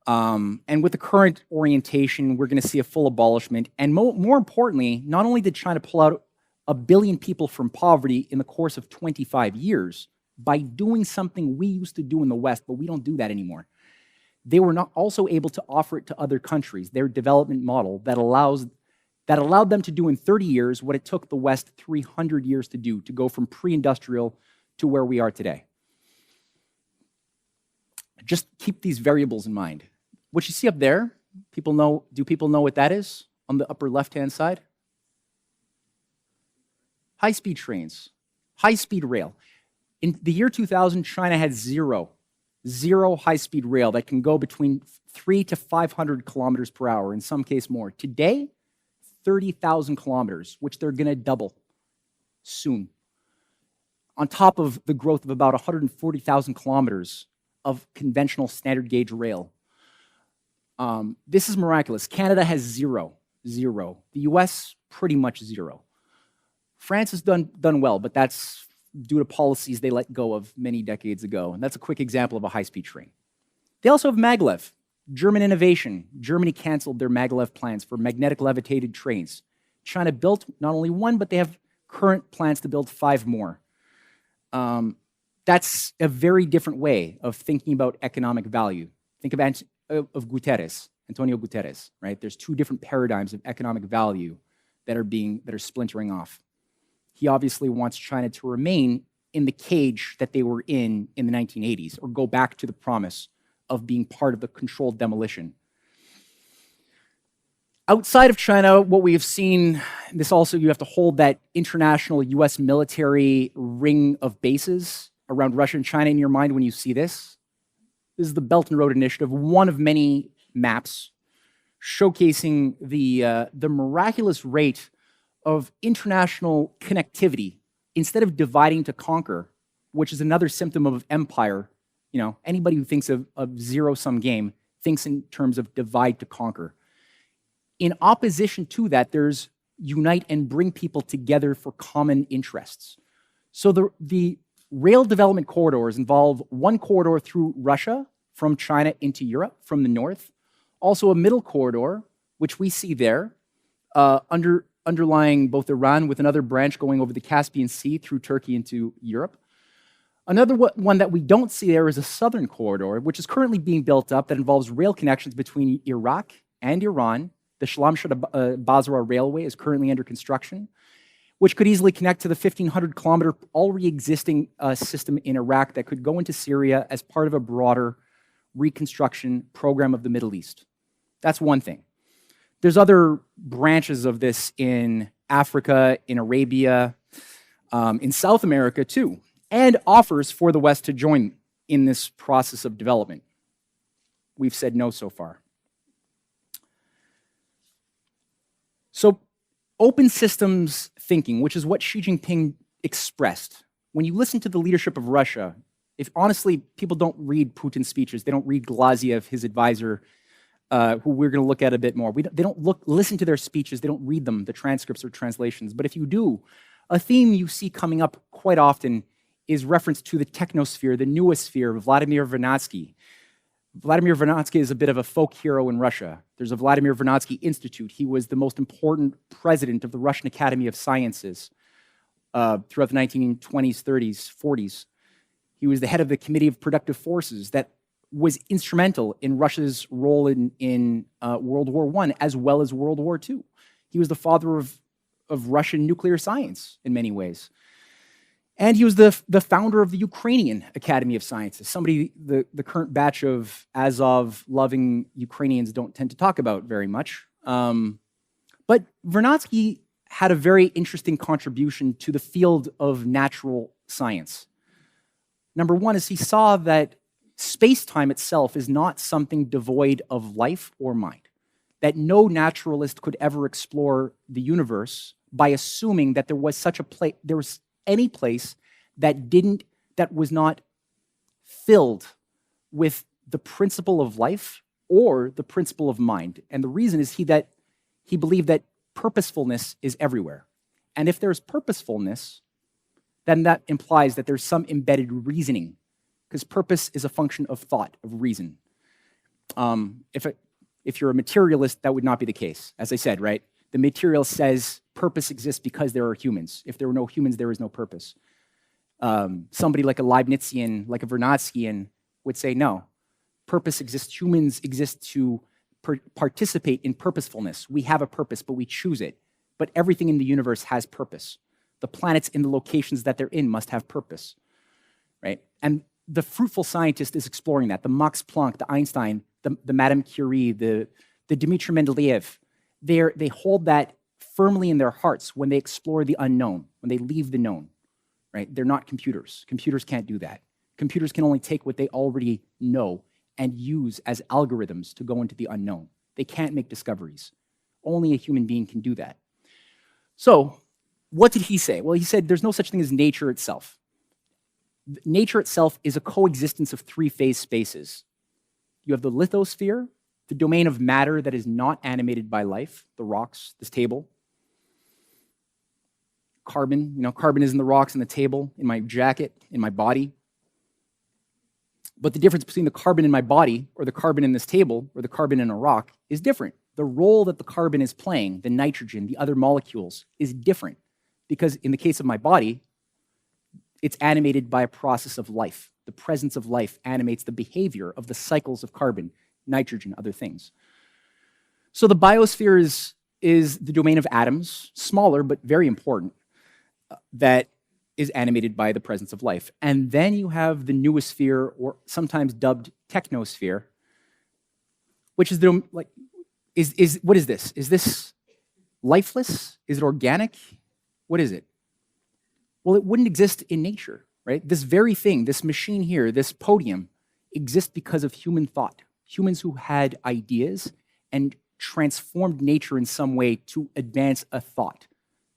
And with the current orientation, we're going to see a full abolishment. And more importantly, not only did China pull out 1 billion people from poverty in the course of 25 years, by doing something we used to do in the West, but we don't do that anymore. They were not also able to offer it to other countries, their development model that allowed them to do in 30 years what it took the West 300 years to do, to go from pre-industrial to where we are today. Just keep these variables in mind. What you see up there, do people know what that is on the upper left-hand side? High-speed trains, high-speed rail. In the year 2000, China had zero high-speed rail that can go between 300 to 500 kilometers per hour, in some case more. Today, 30,000 kilometers, which they're going to double soon, on top of the growth of about 140,000 kilometers of conventional standard gauge rail. This is miraculous. Canada has zero. The US, pretty much zero. France has done well, but that's due to policies they let go of many decades ago. And that's a quick example of a high-speed train. They also have maglev, German innovation. Germany canceled their maglev plans for magnetic levitated trains. China built not only one, but they have current plans to build 5 more. That's a very different way of thinking about economic value. Think of Guterres, Antonio Guterres, right? There's 2 different paradigms of economic value that are splintering off. He obviously wants China to remain in the cage that they were in the 1980s, or go back to the promise of being part of the controlled demolition. Outside of China, what we have seen, this also, you have to hold that international US military ring of bases around Russia and China in your mind when you see this. This is the Belt and Road Initiative, one of many maps showcasing the miraculous rate of international connectivity instead of dividing to conquer, which is another symptom of empire. You know, anybody who thinks of a zero-sum game thinks in terms of divide to conquer. In opposition to that, there's unite and bring people together for common interests. So the rail development corridors involve one corridor through Russia, from China into Europe, from the north. Also a middle corridor, which we see there, underlying both Iran with another branch going over the Caspian Sea through Turkey into Europe. Another one that we don't see there is a southern corridor, which is currently being built up, that involves rail connections between Iraq and Iran. The Shalamshah-Basra Railway is currently under construction, which could easily connect to the 1,500-kilometer already existing system in Iraq that could go into Syria as part of a broader reconstruction program of the Middle East. That's one thing. There's other branches of this in Africa, in Arabia, in South America too, and offers for the West to join in this process of development. We've said no so far. So open systems thinking, which is what Xi Jinping expressed. When you listen to the leadership of Russia, if honestly people don't read Putin's speeches, they don't read Glaziev, his advisor, who we're going to look at a bit more. They don't listen to their speeches, they don't read them, the transcripts or translations. But if you do, a theme you see coming up quite often is reference to the technosphere, the noosphere of Vladimir Vernadsky. Vladimir Vernadsky is a bit of a folk hero in Russia. There's a Vladimir Vernadsky Institute. He was the most important president of the Russian Academy of Sciences throughout the 1920s, 30s, 40s. He was the head of the Committee of Productive Forces that was instrumental in Russia's role in World War I as well as World War II. He was the father of Russian nuclear science in many ways. And he was the founder of the Ukrainian Academy of Sciences, somebody the current batch of Azov-loving Ukrainians don't tend to talk about very much. But Vernadsky had a very interesting contribution to the field of natural science. Number one is he saw that space-time itself is not something devoid of life or mind, that no naturalist could ever explore the universe by assuming that there was such a place, there was any place that was not filled with the principle of life or the principle of mind. And the reason is that he believed that purposefulness is everywhere. And if there's purposefulness, then that implies that there's some embedded reasoning, because purpose is a function of thought, of reason. If you're a materialist, that would not be the case. As I said, right? The materialist says purpose exists because there are humans. If there were no humans, there is no purpose. Somebody like a Leibnizian, like a Vernadskian, would say, no, purpose exists. Humans exist to participate in purposefulness. We have a purpose, but we choose it. But everything in the universe has purpose. The planets in the locations that they're in must have purpose, right? And the fruitful scientist is exploring that. The Max Planck, the Einstein, the Madame Curie, the Dmitry Mendeleev, they hold that firmly in their hearts when they explore the unknown, when they leave the known, right? They're not computers. Computers can't do that. Computers can only take what they already know and use as algorithms to go into the unknown. They can't make discoveries. Only a human being can do that. So, what did he say? Well, he said there's no such thing as nature itself. Nature itself is a coexistence of three-phase spaces. You have the lithosphere, the domain of matter that is not animated by life, the rocks, this table. Carbon, carbon is in the rocks and the table, in my jacket, in my body. But the difference between the carbon in my body, or the carbon in this table, or the carbon in a rock is different. The role that the carbon is playing, the nitrogen, the other molecules, is different. Because in the case of my body, it's animated by a process of life. The presence of life animates the behavior of the cycles of carbon, nitrogen, other things. So the biosphere is the domain of atoms, smaller but very important, that is animated by the presence of life. And then you have the noosphere, or sometimes dubbed technosphere, which is the, like, what is this? Is this lifeless? Is it organic? What is it? Well, it wouldn't exist in nature, right? This very thing, this machine here, this podium, exists because of human thought. Humans who had ideas and transformed nature in some way to advance a thought,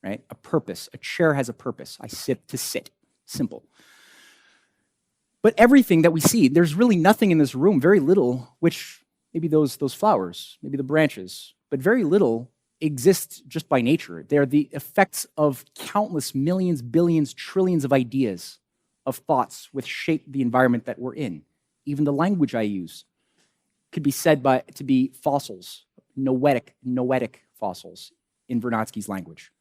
right? A purpose. A chair has a purpose. I sit to sit. Simple. But everything that we see, there's really nothing in this room, very little, which maybe those flowers, maybe the branches, but very little exists just by nature. They're the effects of countless millions, billions, trillions of ideas, of thoughts which shape the environment that we're in. Even the language I use could be said to be fossils, noetic fossils in Vernadsky's language,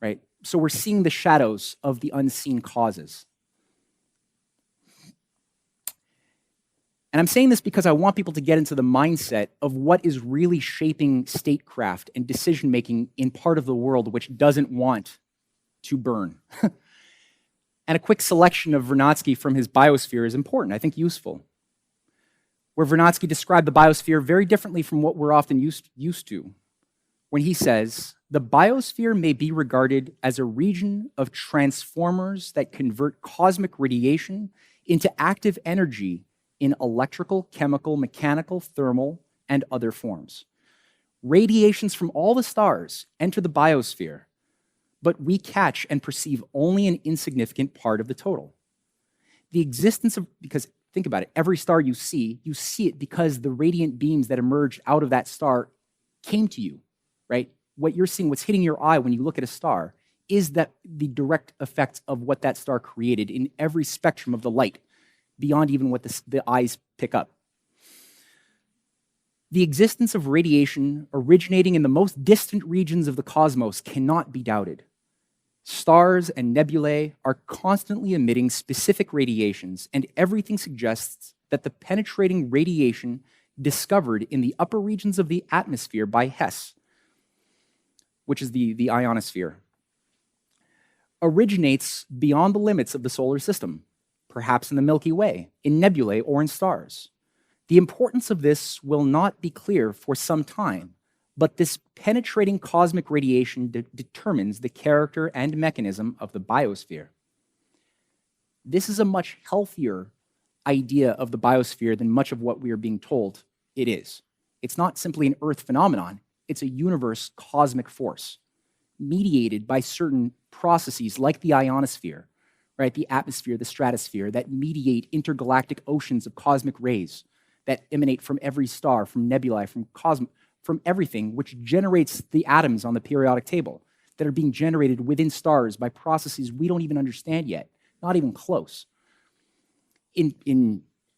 right? So we're seeing the shadows of the unseen causes. And I'm saying this because I want people to get into the mindset of what is really shaping statecraft and decision-making in part of the world which doesn't want to burn. And a quick selection of Vernadsky from his biosphere is important, I think useful, where Vernadsky described the biosphere very differently from what we're often used to, when he says, the biosphere may be regarded as a region of transformers that convert cosmic radiation into active energy in electrical, chemical, mechanical, thermal, and other forms. Radiations from all the stars enter the biosphere, but we catch and perceive only an insignificant part of the total. The existence of, because think about it, every star you see it because the radiant beams that emerged out of that star came to you, right? What you're seeing, what's hitting your eye when you look at a star, is that the direct effect of what that star created in every spectrum of the light, beyond even what the eyes pick up. The existence of radiation originating in the most distant regions of the cosmos cannot be doubted. Stars and nebulae are constantly emitting specific radiations, and everything suggests that the penetrating radiation discovered in the upper regions of the atmosphere by Hess, which is the ionosphere, originates beyond the limits of the solar system, perhaps in the Milky Way, in nebulae, or in stars. The importance of this will not be clear for some time, but this penetrating cosmic radiation determines the character and mechanism of the biosphere. This is a much healthier idea of the biosphere than much of what we are being told it is. It's not simply an Earth phenomenon, it's a universe cosmic force, mediated by certain processes like the ionosphere, right, the atmosphere, the stratosphere, that mediate intergalactic oceans of cosmic rays that emanate from every star, from nebulae, from everything, which generates the atoms on the periodic table that are being generated within stars by processes we don't even understand yet, not even close.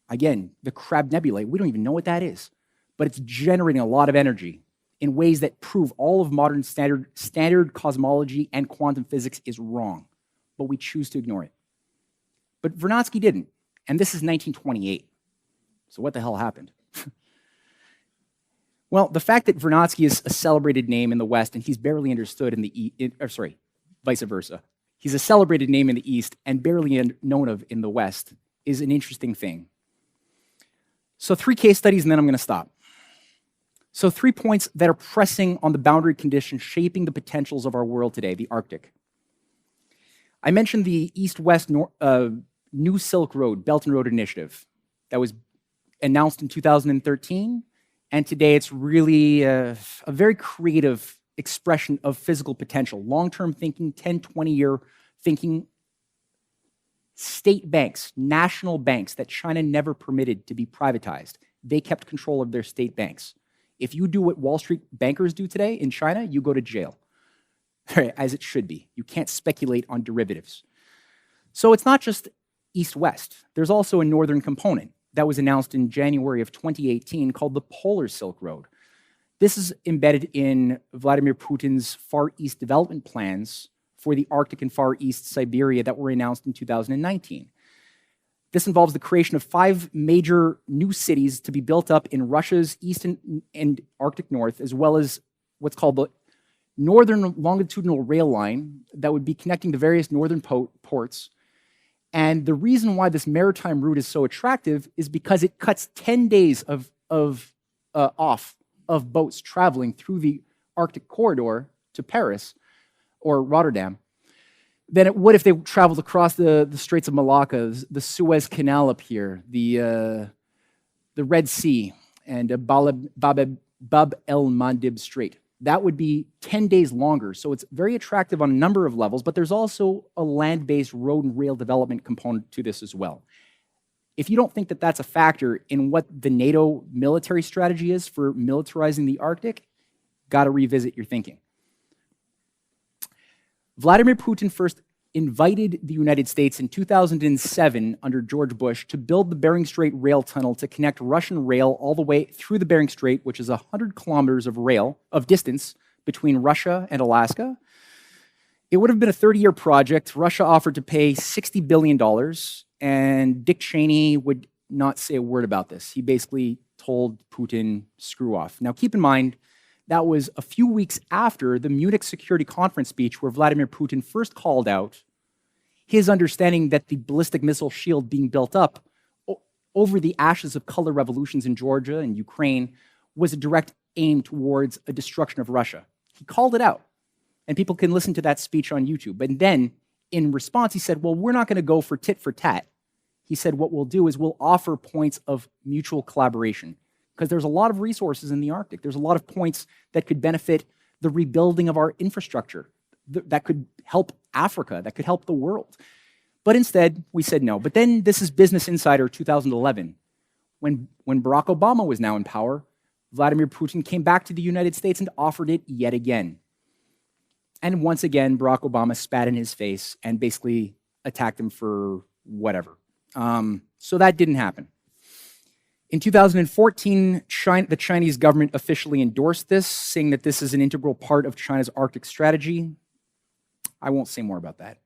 Again, the Crab Nebulae, we don't even know what that is, but it's generating a lot of energy in ways that prove all of modern standard cosmology and quantum physics is wrong, but we choose to ignore it. But Vernadsky didn't, and this is 1928. So what the hell happened? Well, the fact that Vernadsky is a celebrated name in the West and he's barely understood in the East, vice versa. He's a celebrated name in the East and barely known of in the West is an interesting thing. So 3 case studies and then I'm going to stop. So 3 points that are pressing on the boundary conditions shaping the potentials of our world today, the Arctic. I mentioned the East-West New Silk Road, Belt and Road Initiative that was announced in 2013, and today it's really a very creative expression of physical potential, long-term thinking, 10, 20-year thinking. State banks, national banks that China never permitted to be privatized, they kept control of their state banks. If you do what Wall Street bankers do today in China, you go to jail, as it should be. You can't speculate on derivatives. So it's not just East-West. There's also a northern component that was announced in January of 2018 called the Polar Silk Road. This is embedded in Vladimir Putin's Far East development plans for the Arctic and Far East Siberia that were announced in 2019. This involves the creation of 5 major new cities to be built up in Russia's east and Arctic north, as well as what's called the northern longitudinal rail line that would be connecting the various northern ports. And the reason why this maritime route is so attractive is because it cuts 10 days off of boats traveling through the Arctic corridor to Paris or Rotterdam than it would if they traveled across the Straits of Malacca, the Suez Canal up here, the Red Sea, and Bab el-Mandeb Strait. That would be 10 days longer. So it's very attractive on a number of levels, but there's also a land-based road and rail development component to this as well. If you don't think that that's a factor in what the NATO military strategy is for militarizing the Arctic, got to revisit your thinking. Vladimir Putin first invited the United States in 2007 under George Bush to build the Bering Strait rail tunnel to connect Russian rail all the way through the Bering Strait, which is 100 kilometers of distance between Russia and Alaska. It would have been a 30-year project. Russia offered to pay $60 billion, and Dick Cheney would not say a word about this. He basically told Putin, screw off. Now, keep in mind, that was a few weeks after the Munich Security Conference speech where Vladimir Putin first called out his understanding that the ballistic missile shield being built up over the ashes of color revolutions in Georgia and Ukraine was a direct aim towards a destruction of Russia. He called it out, and people can listen to that speech on YouTube. And then, in response, he said, well, we're not going to go for tit for tat. He said, what we'll do is we'll offer points of mutual collaboration, because there's a lot of resources in the Arctic. There's a lot of points that could benefit the rebuilding of our infrastructure, that could help Africa, that could help the world. But instead, we said no. But then this is Business Insider 2011. When Barack Obama was now in power, Vladimir Putin came back to the United States and offered it yet again. And once again, Barack Obama spat in his face and basically attacked him for whatever. So that didn't happen. In 2014, the Chinese government officially endorsed this, saying that this is an integral part of China's Arctic strategy. I won't say more about that.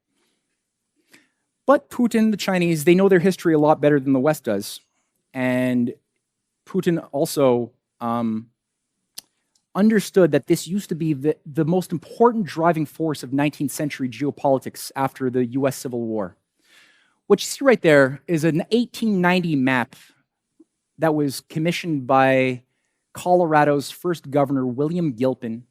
But Putin, the Chinese, they know their history a lot better than the West does. And Putin also understood that this used to be the most important driving force of 19th century geopolitics after the US Civil War. What you see right there is an 1890 map that was commissioned by Colorado's first governor, William Gilpin,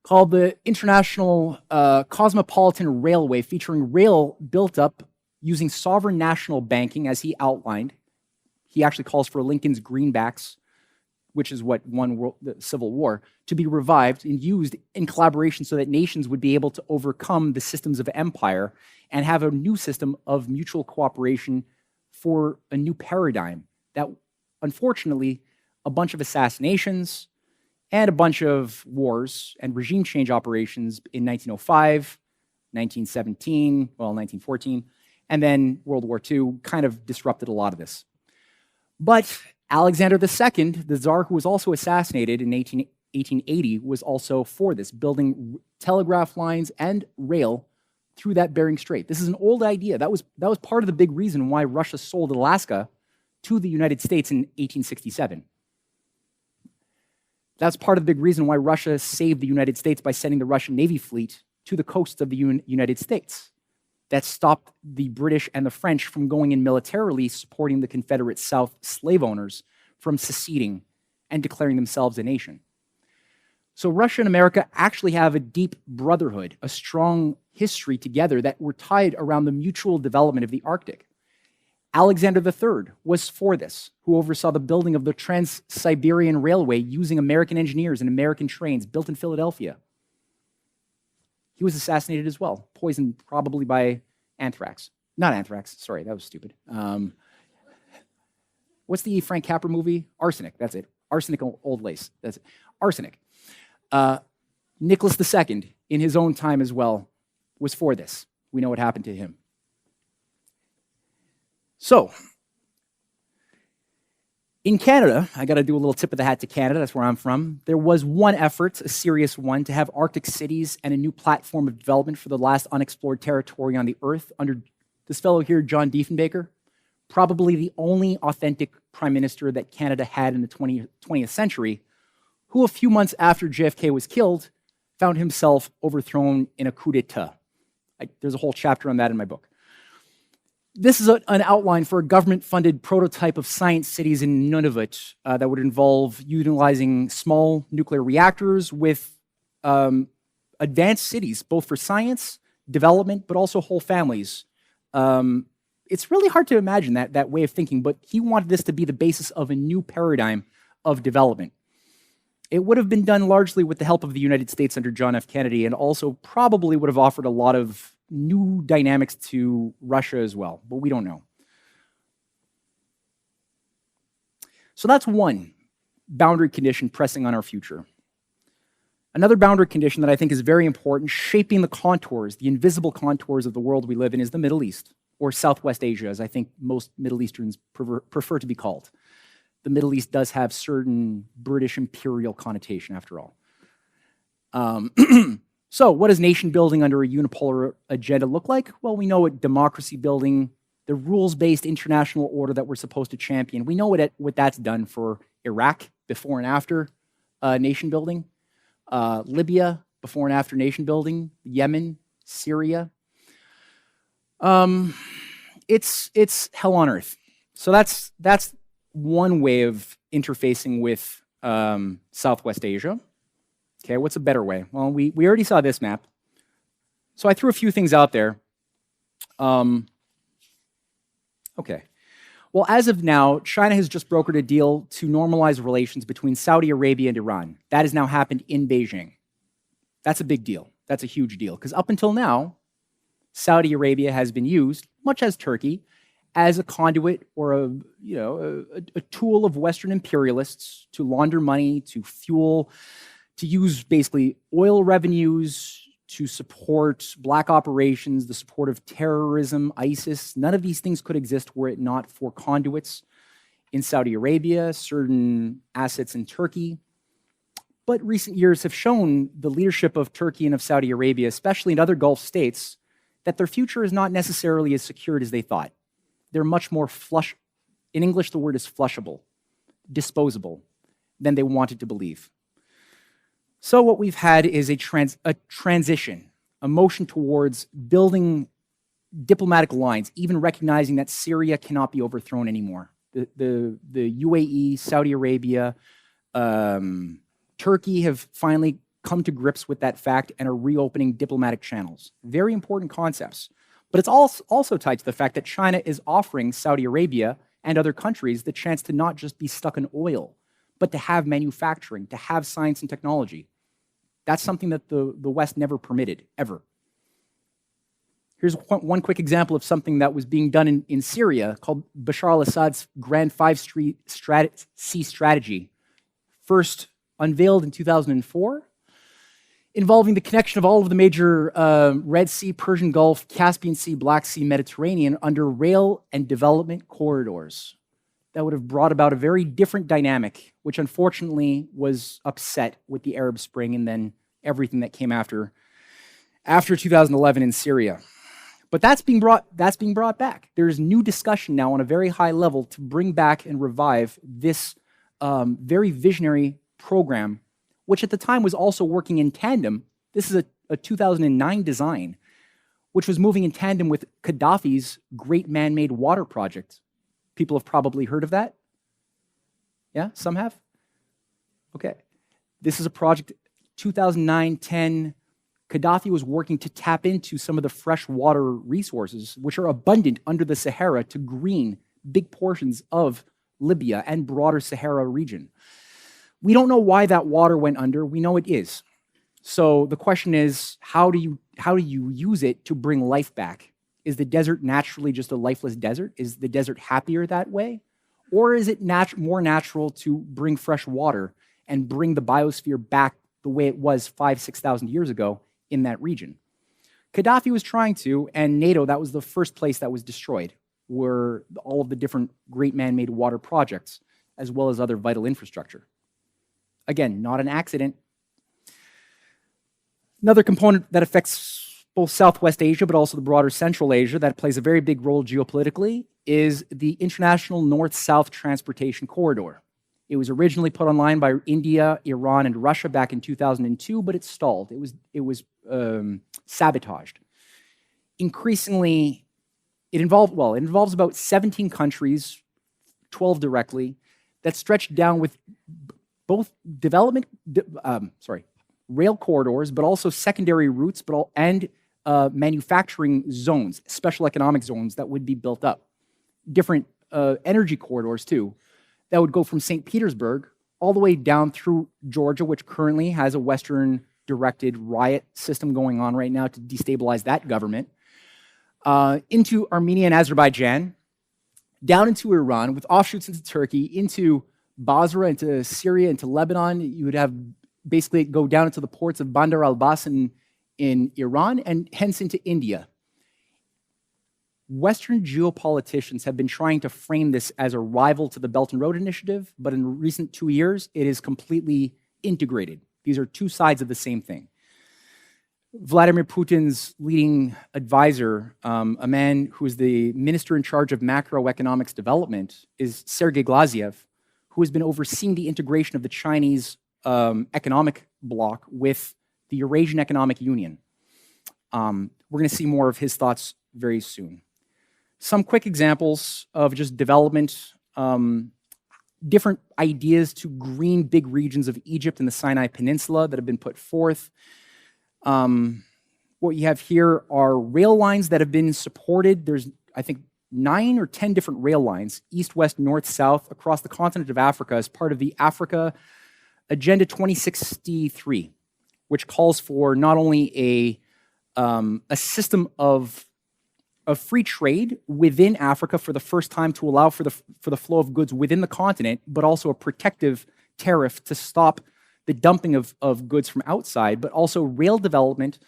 called the International Cosmopolitan Railway, featuring rail built up using sovereign national banking, as he outlined. He actually calls for Lincoln's greenbacks, which is what won the Civil War, to be revived and used in collaboration so that nations would be able to overcome the systems of empire and have a new system of mutual cooperation for a new paradigm that, unfortunately, a bunch of assassinations and a bunch of wars and regime change operations in 1905, 1917, well, 1914, and then World War II kind of disrupted a lot of this. But Alexander II, the Tsar who was also assassinated in 1880, was also for this, building telegraph lines and rail through that Bering Strait. This is an old idea. That was part of the big reason why Russia sold Alaska to the United States in 1867. That's part of the big reason why Russia saved the United States by sending the Russian Navy fleet to the coasts of the United States. That stopped the British and the French from going in militarily supporting the Confederate South slave owners from seceding and declaring themselves a nation. So Russia and America actually have a deep brotherhood, a strong history together that were tied around the mutual development of the Arctic. Alexander III was for this, who oversaw the building of the Trans-Siberian Railway using American engineers and American trains built in Philadelphia. He was assassinated as well, poisoned probably by anthrax. Not anthrax, sorry, that was stupid. What's the Frank Capra movie? Arsenic, that's it. Arsenic Old Lace, that's it. Arsenic. Nicholas II, in his own time as well, was for this. We know what happened to him. So, in Canada, I got to do a little tip of the hat to Canada, that's where I'm from. There was one effort, a serious one, to have Arctic cities and a new platform of development for the last unexplored territory on the Earth under this fellow here, John Diefenbaker, probably the only authentic prime minister that Canada had in the 20th century, who a few months after JFK was killed, found himself overthrown in a coup d'etat. There's a whole chapter on that in my book. This is an outline for a government-funded prototype of science cities in Nunavut that would involve utilizing small nuclear reactors with advanced cities, both for science, development, but also whole families. It's really hard to imagine that way of thinking, but he wanted this to be the basis of a new paradigm of development. It would have been done largely with the help of the United States under John F. Kennedy, and also probably would have offered a lot of new dynamics to Russia as well, but we don't know. So that's one boundary condition pressing on our future. Another boundary condition that I think is very important, shaping the contours, the invisible contours of the world we live in, is the Middle East, or Southwest Asia, as I think most Middle Easterns prefer to be called. The Middle East does have certain British imperial connotation, after all. So what does nation building under a unipolar agenda look like? Well, we know what democracy building, the rules-based international order that we're supposed to champion, we know what that's done for Iraq before and after nation building, Libya before and after nation building, Yemen, Syria. It's hell on earth. So that's one way of interfacing with Southwest Asia. Okay, what's a better way? Well, we already saw this map. So I threw a few things out there. Okay. Well, as of now, China has just brokered a deal to normalize relations between Saudi Arabia and Iran. That has now happened in Beijing. That's a big deal. That's a huge deal. Because up until now, Saudi Arabia has been used, much as Turkey, as a conduit or a tool of Western imperialists to launder money, to fuel, to use basically oil revenues to support black operations, the support of terrorism, ISIS. None of these things could exist were it not for conduits in Saudi Arabia, certain assets in Turkey. But recent years have shown the leadership of Turkey and of Saudi Arabia, especially in other Gulf states, that their future is not necessarily as secured as they thought. They're much more flush, in English the word is flushable, disposable, than they wanted to believe. So what we've had is a transition, a motion towards building diplomatic lines, even recognizing that Syria cannot be overthrown anymore. The UAE, Saudi Arabia, Turkey have finally come to grips with that fact and are reopening diplomatic channels. Very important concepts. But it's also tied to the fact that China is offering Saudi Arabia and other countries the chance to not just be stuck in oil, but to have manufacturing, to have science and technology. That's something that the West never permitted, ever. Here's one quick example of something that was being done in Syria called Bashar al-Assad's Grand 5C strategy, first unveiled in 2004, involving the connection of all of the major Red Sea, Persian Gulf, Caspian Sea, Black Sea, Mediterranean under rail and development corridors. That would have brought about a very different dynamic, which unfortunately was upset with the Arab Spring and then everything that came after 2011 in Syria. But that's being brought back. There's new discussion now on a very high level to bring back and revive this very visionary program, which at the time was also working in tandem. This is a 2009 design, which was moving in tandem with Gaddafi's Great Man-Made Water Project. People have probably heard of that? Yeah, some have? Okay. This is a project, 2009-10, Gaddafi was working to tap into some of the fresh water resources, which are abundant under the Sahara, to green big portions of Libya and broader Sahara region. We don't know why that water went under. We know it is. So the question is, how do you use it to bring life back? Is the desert naturally just a lifeless desert? Is the desert happier that way? Or is it more natural to bring fresh water and bring the biosphere back the way it was 5,000 to 6,000 years ago in that region? Gaddafi was trying to, and NATO, that was the first place that was destroyed, were all of the different great man-made water projects, as well as other vital infrastructure. Again, not an accident. Another component that affects both Southwest Asia, but also the broader Central Asia, that plays a very big role geopolitically, is the international north-south transportation corridor. It was originally put online by India, Iran, and Russia back in 2002, but it stalled. It was sabotaged. Increasingly, it involves about 17 countries, 12 directly, that stretch down with both rail corridors, but also secondary routes, and manufacturing zones, special economic zones that would be built up. Different energy corridors too, that would go from St. Petersburg all the way down through Georgia, which currently has a Western-directed riot system going on right now to destabilize that government, into Armenia and Azerbaijan, down into Iran, with offshoots into Turkey, into Basra, into Syria, into Lebanon. You would have basically go down into the ports of Bandar al-Abbas in Iran, and hence into India. Western geopoliticians have been trying to frame this as a rival to the Belt and Road Initiative, but in recent 2 years, it is completely integrated. These are two sides of the same thing. Vladimir Putin's leading advisor, a man who is the minister in charge of macroeconomics development, is Sergei Glaziev, who has been overseeing the integration of the Chinese economic bloc with the Eurasian Economic Union. We're going to see more of his thoughts very soon. Some quick examples of just development, different ideas to green big regions of Egypt and the Sinai Peninsula that have been put forth. What you have here are rail lines that have been supported. There's, I think, 9 or 10 different rail lines, east, west, north, south, across the continent of Africa as part of the Africa Agenda 2063, which calls for not only a system of free trade within Africa for the first time to allow for the flow of goods within the continent, but also a protective tariff to stop the dumping of goods from outside, but also rail development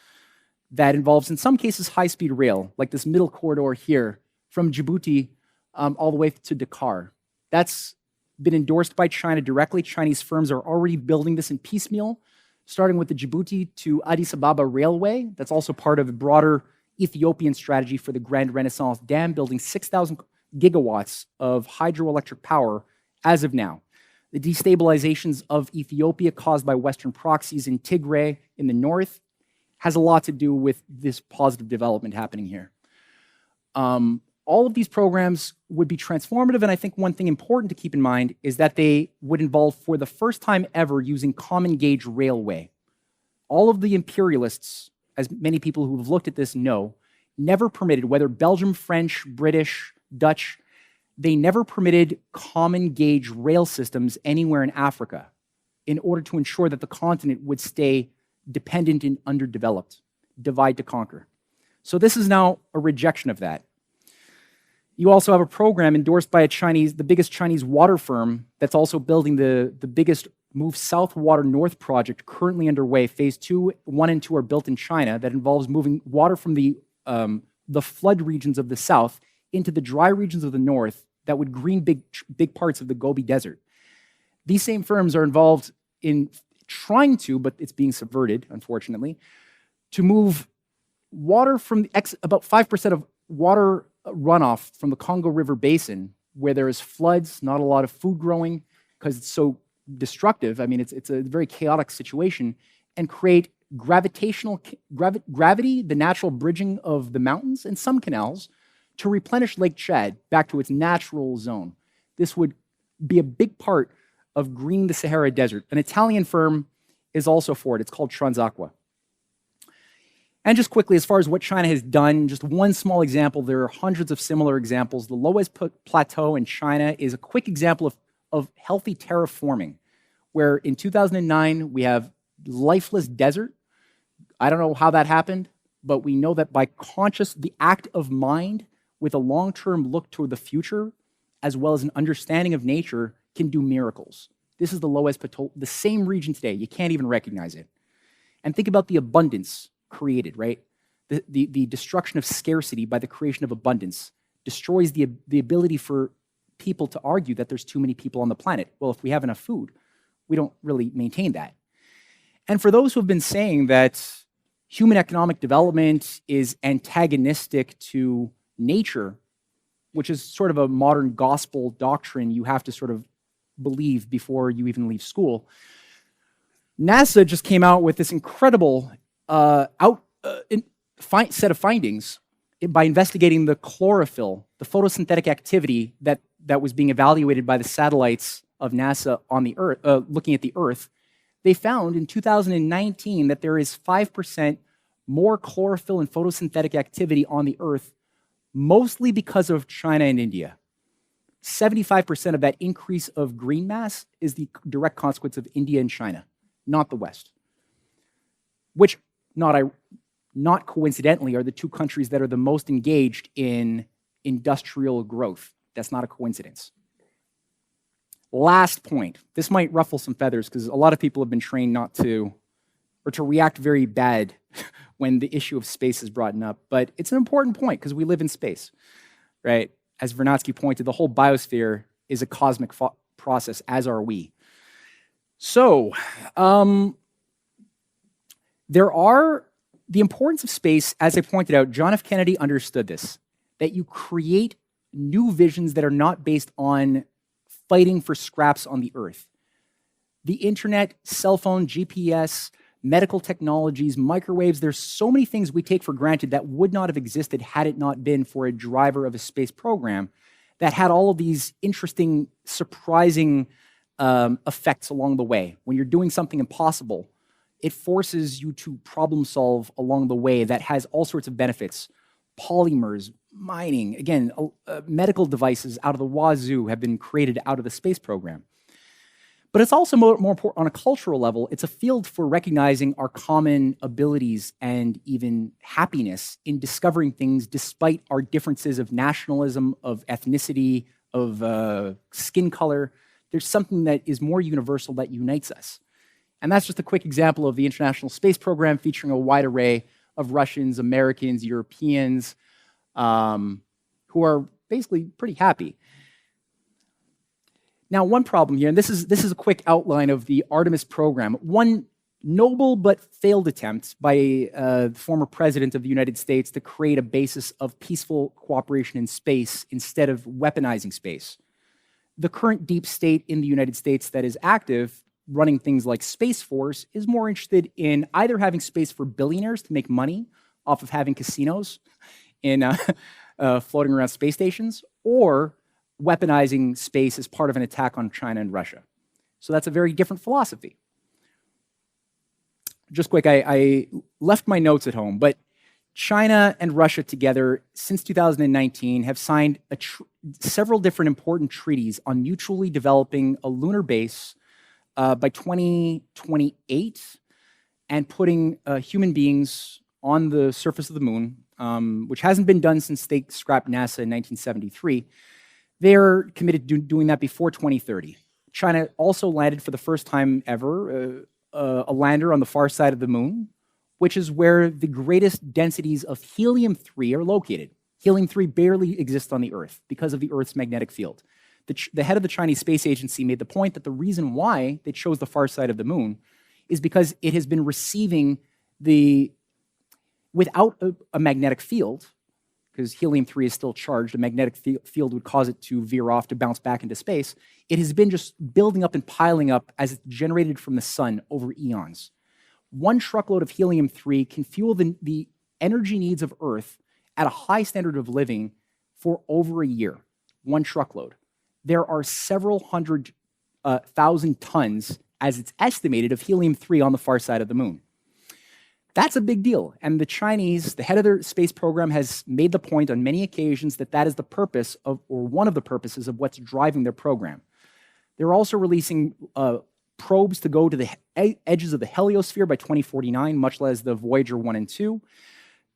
that involves, in some cases, high-speed rail, like this middle corridor here from Djibouti all the way to Dakar. That's been endorsed by China directly. Chinese firms are already building this in piecemeal, starting with the Djibouti to Addis Ababa Railway. That's also part of a broader Ethiopian strategy for the Grand Renaissance Dam, building 6,000 gigawatts of hydroelectric power as of now. The destabilizations of Ethiopia caused by Western proxies in Tigray in the north has a lot to do with this positive development happening here. All of these programs would be transformative, and I think one thing important to keep in mind is that they would involve, for the first time ever, using common gauge railway. All of the imperialists, as many people who have looked at this know, never permitted, whether Belgium, French, British, Dutch, they never permitted common gauge rail systems anywhere in Africa in order to ensure that the continent would stay dependent and underdeveloped, divide to conquer. So this is now a rejection of that. You also have a program endorsed by the biggest Chinese water firm that's also building the biggest Move South Water North project currently underway. Phase 2, 1 and 2 are built in China, that involves moving water from the flood regions of the south into the dry regions of the north that would green big parts of the Gobi Desert. These same firms are involved in trying to, but it's being subverted, unfortunately, to move water from about 5% of water runoff from the Congo River Basin, where there is floods, not a lot of food growing, because it's so destructive. I mean, it's a very chaotic situation, and create gravity, the natural bridging of the mountains and some canals, to replenish Lake Chad back to its natural zone. This would be a big part of greening the Sahara Desert. An Italian firm is also for it. It's called Transaqua. And just quickly, as far as what China has done, just one small example, there are hundreds of similar examples. The Loess Plateau in China is a quick example of healthy terraforming, where in 2009, we have lifeless desert. I don't know how that happened, but we know that by the act of mind with a long-term look toward the future, as well as an understanding of nature, can do miracles. This is the Loess Plateau, the same region today. You can't even recognize it. And think about the abundance created, right? The destruction of scarcity by the creation of abundance destroys the ability for people to argue that there's too many people on the planet. Well, if we have enough food, we don't really maintain that. And for those who have been saying that human economic development is antagonistic to nature, which is sort of a modern gospel doctrine you have to sort of believe before you even leave school. NASA just came out with this incredible set of findings by investigating the chlorophyll, the photosynthetic activity that was being evaluated by the satellites of NASA on the Earth, looking at the Earth. They found in 2019 that there is 5% more chlorophyll and photosynthetic activity on the Earth, mostly because of China and India. 75% of that increase of green mass is the direct consequence of India and China, not the West, which not coincidentally are the two countries that are the most engaged in industrial growth. That's not a coincidence. Last point. This might ruffle some feathers because a lot of people have been trained not to, or to react very bad when the issue of space is brought up. But it's an important point because we live in space, right? As Vernadsky pointed, the whole biosphere is a cosmic process, as are we. So, the importance of space, as I pointed out, John F. Kennedy understood this, that you create new visions that are not based on fighting for scraps on the Earth. The internet, cell phone, GPS, medical technologies, microwaves, there's so many things we take for granted that would not have existed had it not been for a driver of a space program that had all of these interesting, surprising effects along the way. When you're doing something impossible, it forces you to problem solve along the way that has all sorts of benefits. Polymers, mining, again, medical devices out of the wazoo have been created out of the space program. But it's also more important on a cultural level. It's a field for recognizing our common abilities and even happiness in discovering things despite our differences of nationalism, of ethnicity, of skin color. There's something that is more universal that unites us. And that's just a quick example of the International Space Program featuring a wide array of Russians, Americans, Europeans, who are basically pretty happy. Now, one problem here, and this is a quick outline of the Artemis program. One noble but failed attempt by the former president of the United States to create a basis of peaceful cooperation in space instead of weaponizing space. The current deep state in the United States that is active, running things like Space Force, is more interested in either having space for billionaires to make money off of having casinos in floating around space stations, or weaponizing space as part of an attack on China and Russia. So that's a very different philosophy. Just quick, I left my notes at home, but China and Russia together since 2019 have signed several different important treaties on mutually developing a lunar base by 2028 and putting human beings on the surface of the moon, which hasn't been done since they scrapped NASA in 1973. They're committed to doing that before 2030. China also landed for the first time ever a lander on the far side of the moon, which is where the greatest densities of helium-3 are located. Helium-3 barely exists on the Earth because of the Earth's magnetic field. The head of the Chinese Space Agency made the point that the reason why they chose the far side of the moon is because it has been receiving without a magnetic field, because helium-3 is still charged, a magnetic field would cause it to veer off, to bounce back into space. It has been just building up and piling up as it's generated from the sun over eons. One truckload of helium-3 can fuel the energy needs of Earth at a high standard of living for over a year. One truckload. There are several hundred thousand tons, as it's estimated, of helium-3 on the far side of the moon. That's a big deal. And the Chinese, the head of their space program, has made the point on many occasions that that is the purpose of, or one of the purposes of what's driving their program. They're also releasing probes to go to the edges of the heliosphere by 2049, much as the Voyager 1 and 2,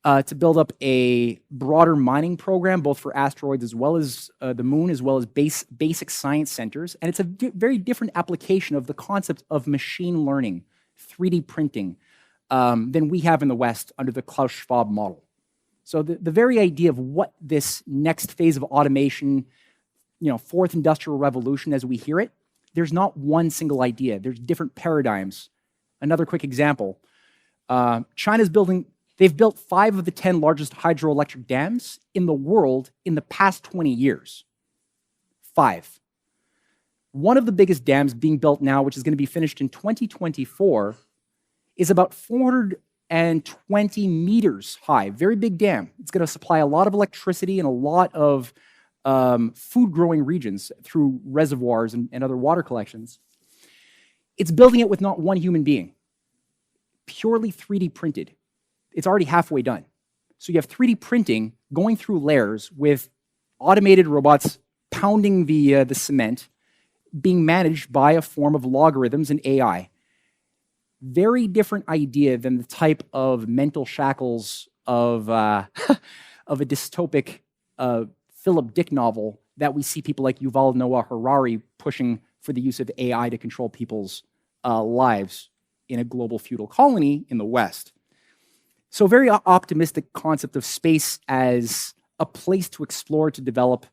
to build up a broader mining program, both for asteroids as well as the moon, as well as basic science centers. And it's a very different application of the concept of machine learning, 3D printing, than we have in the West under the Klaus Schwab model. So the very idea of what this next phase of automation, fourth industrial revolution as we hear it, there's not one single idea. There's different paradigms. Another quick example, they've built 5 of the 10 largest hydroelectric dams in the world in the past 20 years. 5. One of the biggest dams being built now, which is going to be finished in 2024, is about 420 meters high. Very big dam. It's going to supply a lot of electricity and a lot of food-growing regions through reservoirs and other water collections. It's building it with not one human being. Purely 3D printed. It's already halfway done. So you have 3D printing going through layers with automated robots pounding the cement, being managed by a form of logarithms and AI. Very different idea than the type of mental shackles of a dystopic Philip Dick novel that we see people like Yuval Noah Harari pushing for the use of AI to control people's lives in a global feudal colony in the West. So very optimistic concept of space as a place to explore, to develop,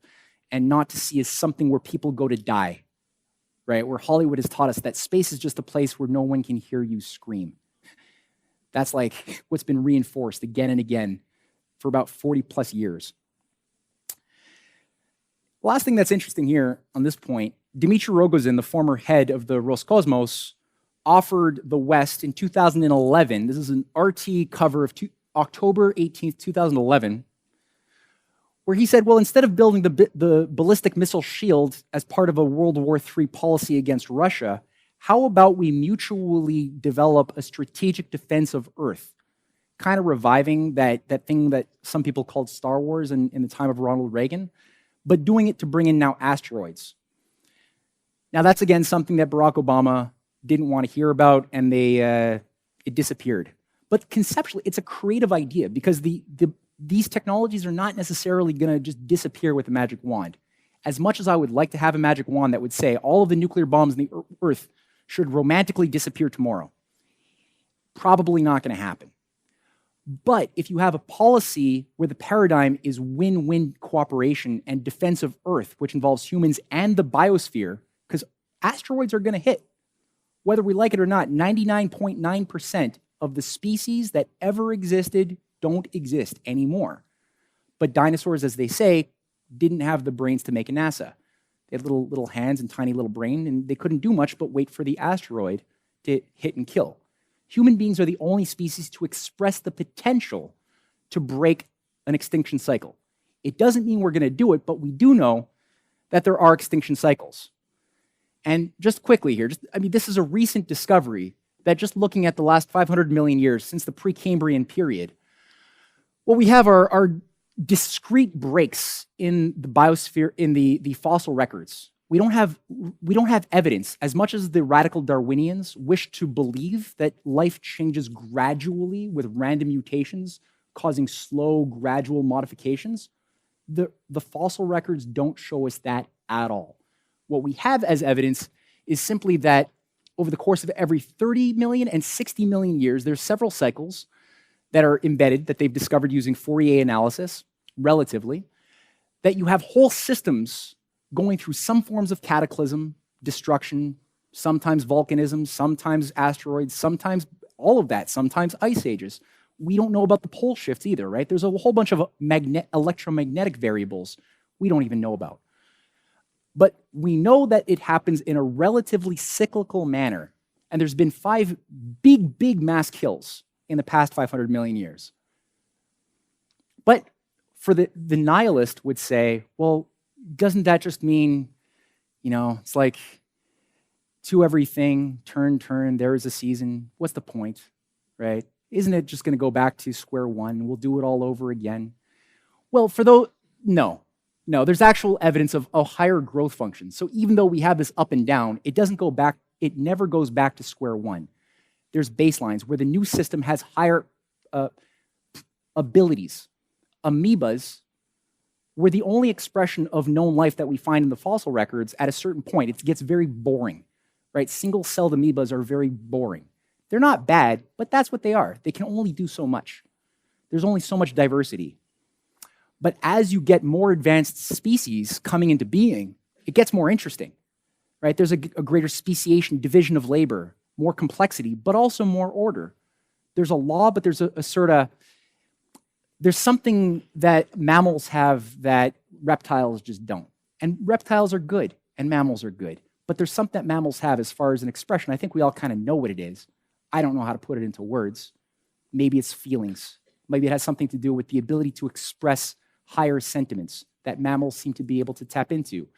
and not to see as something where people go to die, right? Where Hollywood has taught us that space is just a place where no one can hear you scream. That's like what's been reinforced again and again for about 40 plus years. Last thing that's interesting here on this point, Dmitry Rogozin, the former head of the Roscosmos, offered the West in 2011, this is an RT cover of October 18th, 2011, where he said, well, instead of building the ballistic missile shield as part of a World War III policy against Russia, how about we mutually develop a strategic defense of Earth? Kind of reviving that thing that some people called Star Wars in the time of Ronald Reagan, but doing it to bring in now asteroids. Now that's again something that Barack Obama didn't want to hear about, and it disappeared. But conceptually, it's a creative idea because these technologies are not necessarily going to just disappear with a magic wand. As much as I would like to have a magic wand that would say all of the nuclear bombs in the Earth should romantically disappear tomorrow, probably not going to happen. But if you have a policy where the paradigm is win-win cooperation and defense of Earth, which involves humans and the biosphere, because asteroids are going to hit, whether we like it or not, 99.9% of the species that ever existed don't exist anymore. But dinosaurs, as they say, didn't have the brains to make a NASA. They had little hands and tiny little brain, and they couldn't do much but wait for the asteroid to hit and kill. Human beings are the only species to express the potential to break an extinction cycle. It doesn't mean we're going to do it, but we do know that there are extinction cycles. And just quickly here, this is a recent discovery that just looking at the last 500 million years since the Precambrian period, what we have are discrete breaks in the biosphere, in the fossil records. We don't have evidence, as much as the radical Darwinians wish to believe that life changes gradually with random mutations, causing slow, gradual modifications. The fossil records don't show us that at all. What we have as evidence is simply that over the course of every 30 million and 60 million years, there's several cycles that are embedded that they've discovered using Fourier analysis, relatively, that you have whole systems going through some forms of cataclysm, destruction, sometimes volcanism, sometimes asteroids, sometimes all of that, sometimes ice ages. We don't know about the pole shifts either, right? There's a whole bunch of electromagnetic variables we don't even know about. But we know that it happens in a relatively cyclical manner. And there's been 5 big mass kills in the past 500 million years. But for the nihilist would say, well, doesn't that just mean, it's like to everything, turn, there is a season. What's the point, right? Isn't it just going to go back to square one? We'll do it all over again. Well, no, there's actual evidence of a higher growth function. So even though we have this up and down, it never goes back to square one. There's baselines where the new system has higher abilities. Amoebas were the only expression of known life that we find in the fossil records. At a certain point, it gets very boring, right? Single-celled amoebas are very boring. They're not bad, but that's what they are. They can only do so much. There's only so much diversity. But as you get more advanced species coming into being, it gets more interesting, right? There's a greater speciation, division of labor, more complexity, but also more order. There's a law, but there's there's something that mammals have that reptiles just don't. And reptiles are good, and mammals are good. but there's something that mammals have as far as an expression. I think we all kind of know what it is. I don't know how to put it into words. Maybe it's feelings. Maybe it has something to do with the ability to express higher sentiments that mammals seem to be able to tap into,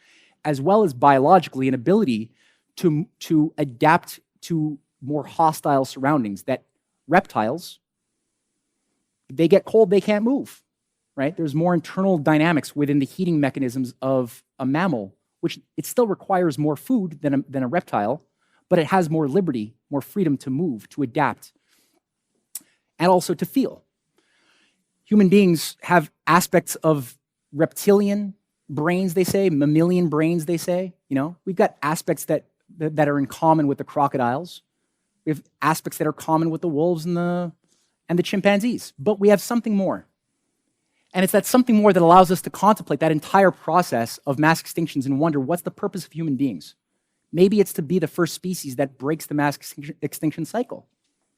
as well as biologically an ability to adapt to more hostile surroundings that reptiles, they get cold, they can't move, right? There's more internal dynamics within the heating mechanisms of a mammal, which it still requires more food than a reptile, but it has more liberty, more freedom to move, to adapt, and also to feel. Human beings have aspects of reptilian brains, they say, mammalian brains, they say. You know, we've got aspects that are in common with the crocodiles. We have aspects that are common with the wolves and the chimpanzees, but we have something more. And it's that something more that allows us to contemplate that entire process of mass extinctions and wonder, what's the purpose of human beings? Maybe it's to be the first species that breaks the mass extinction cycle.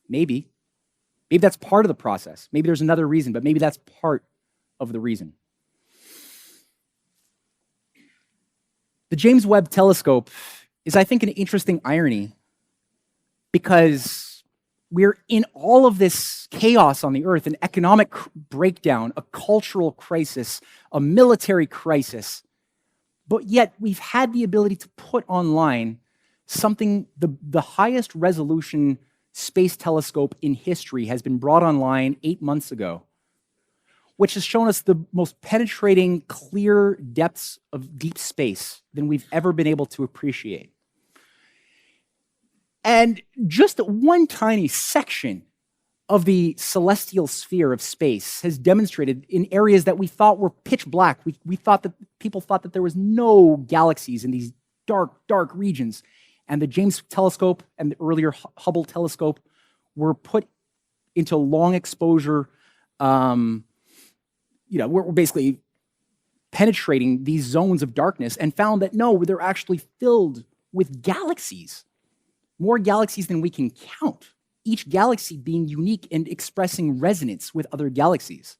Maybe. Maybe that's part of the process. Maybe there's another reason, but maybe that's part of the reason. The James Webb Telescope is, I think, an interesting irony, because we're in all of this chaos on the earth, an economic breakdown, a cultural crisis, a military crisis, but yet we've had the ability to put online something, the highest resolution space telescope in history has been brought online 8 months ago, which has shown us the most penetrating, clear depths of deep space than we've ever been able to appreciate. And just one tiny section of the celestial sphere of space has demonstrated in areas that we thought were pitch black. We thought that people thought that there was no galaxies in these dark, dark regions. And the James Telescope and the earlier Hubble Telescope were put into long exposure. We're basically penetrating these zones of darkness and found that no, they're actually filled with galaxies. More galaxies than we can count, each galaxy being unique and expressing resonance with other galaxies.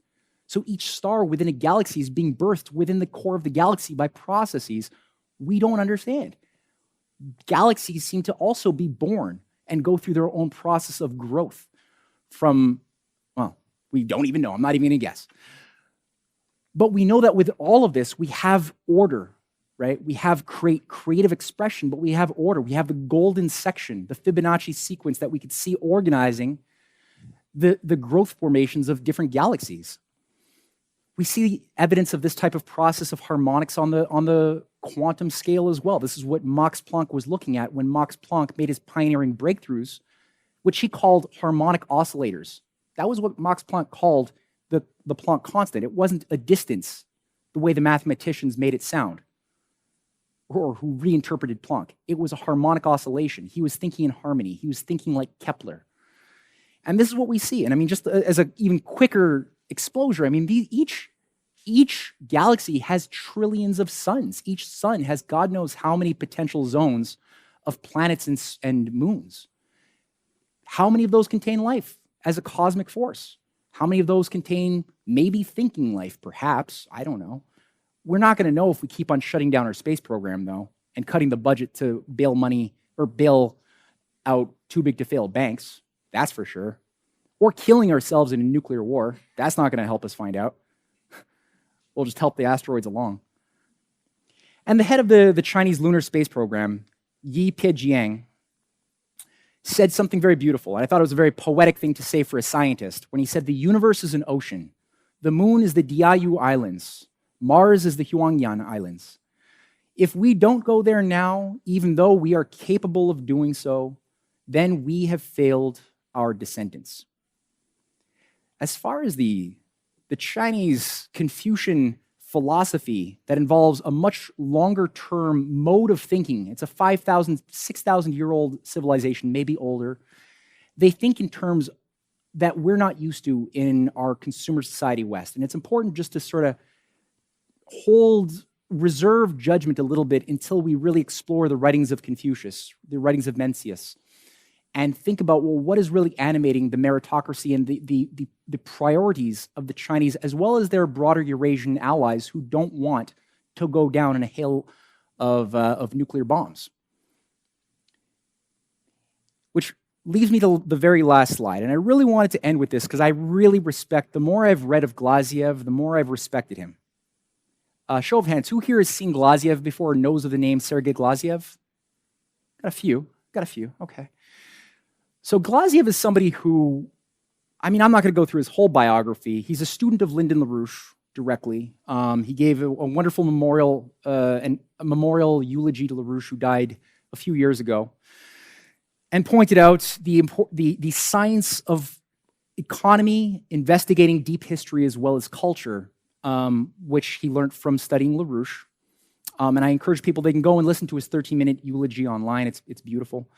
So each star within a galaxy is being birthed within the core of the galaxy by processes we don't understand. Galaxies seem to also be born and go through their own process of growth from, well, we don't even know. I'm not even going to guess. But we know that with all of this, we have order. Right? We have creative expression, but we have order. We have the golden section, the Fibonacci sequence that we could see organizing the growth formations of different galaxies. We see evidence of this type of process of harmonics on the quantum scale as well. This is what Max Planck was looking at when Max Planck made his pioneering breakthroughs, which he called harmonic oscillators. That was what Max Planck called the Planck constant. It wasn't a distance, the way the mathematicians made it sound, or who reinterpreted Planck. It was a harmonic oscillation. He was thinking in harmony. He was thinking like Kepler. And this is what we see. And I mean, just as an even quicker exposure, I mean, each galaxy has trillions of suns. Each sun has God knows how many potential zones of planets and moons. How many of those contain life as a cosmic force? How many of those contain maybe thinking life, perhaps? I don't know. We're not going to know if we keep on shutting down our space program, though, and cutting the budget to bail money or bail out too big to fail banks. That's for sure. Or killing ourselves in a nuclear war. That's not going to help us find out. We'll just help the asteroids along. And the head of the Chinese lunar space program, Yi Peijiang, said something very beautiful. And I thought it was a very poetic thing to say for a scientist when he said, the universe is an ocean. The moon is the Diaoyu Islands. Mars is the Huangyan Islands. If we don't go there now, even though we are capable of doing so, then we have failed our descendants. As far as the Chinese Confucian philosophy that involves a much longer term mode of thinking, it's a 5,000, 6,000-year-old civilization, maybe older. They think in terms that we're not used to in our consumer society West. And it's important just to sort of reserve judgment a little bit until we really explore the writings of Confucius, the writings of Mencius, and think about, well, what is really animating the meritocracy and the priorities of the Chinese, as well as their broader Eurasian allies who don't want to go down in a hail of nuclear bombs. which leaves me to the very last slide. And I really wanted to end with this because I really respect, the more I've read of Glaziev, the more I've respected him. Show of hands, who here has seen Glaziev before or knows of the name Sergei Glaziev? Got a few, okay. So Glaziev is somebody who, I'm not going to go through his whole biography. He's a student of Lyndon LaRouche directly. He gave a wonderful memorial, a memorial eulogy to LaRouche, who died a few years ago, and pointed out the science of economy, investigating deep history as well as culture, which he learned from studying LaRouche. And I encourage people, they can go and listen to his 13-minute eulogy online. It's beautiful.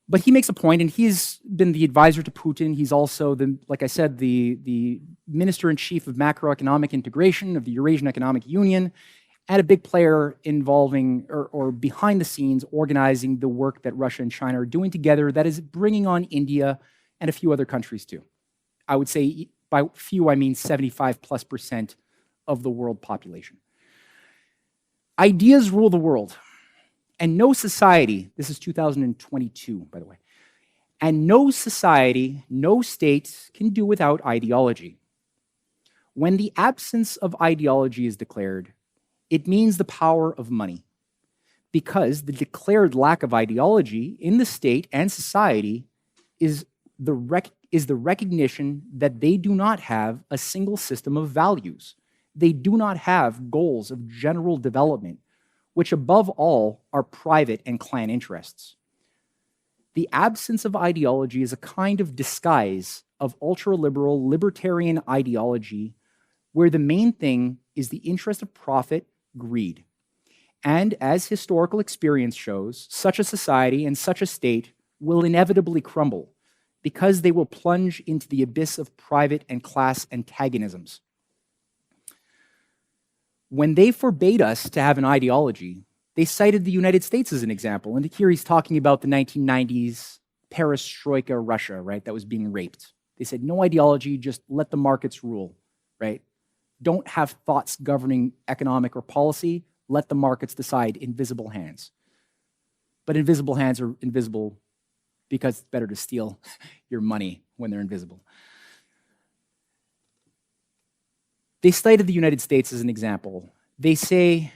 But he makes a point, and he's been the advisor to Putin. He's also, like I said, the minister-in-chief of macroeconomic integration of the Eurasian Economic Union, and a big player involving or behind the scenes organizing the work that Russia and China are doing together that is bringing on India and a few other countries too. I would say by few, I mean 75+% of the world population. Ideas rule the world. And no society, this is 2022, by the way, and no society, no state can do without ideology. When the absence of ideology is declared, it means the power of money, because the declared lack of ideology in the state and society is the recognition that they do not have a single system of values. They do not have goals of general development, which above all are private and clan interests. The absence of ideology is a kind of disguise of ultra-liberal libertarian ideology where the main thing is the interest of profit, greed. And as historical experience shows, such a society and such a state will inevitably crumble because they will plunge into the abyss of private and class antagonisms. When they forbade us to have an ideology, they cited the United States as an example. And here he's talking about the 1990s perestroika Russia, right, that was being raped. They said, no ideology, just let the markets rule, right? Don't have thoughts governing economic or policy. Let the markets decide, invisible hands. But invisible hands are invisible because it's better to steal your money when they're invisible. They cited the United States as an example. They say,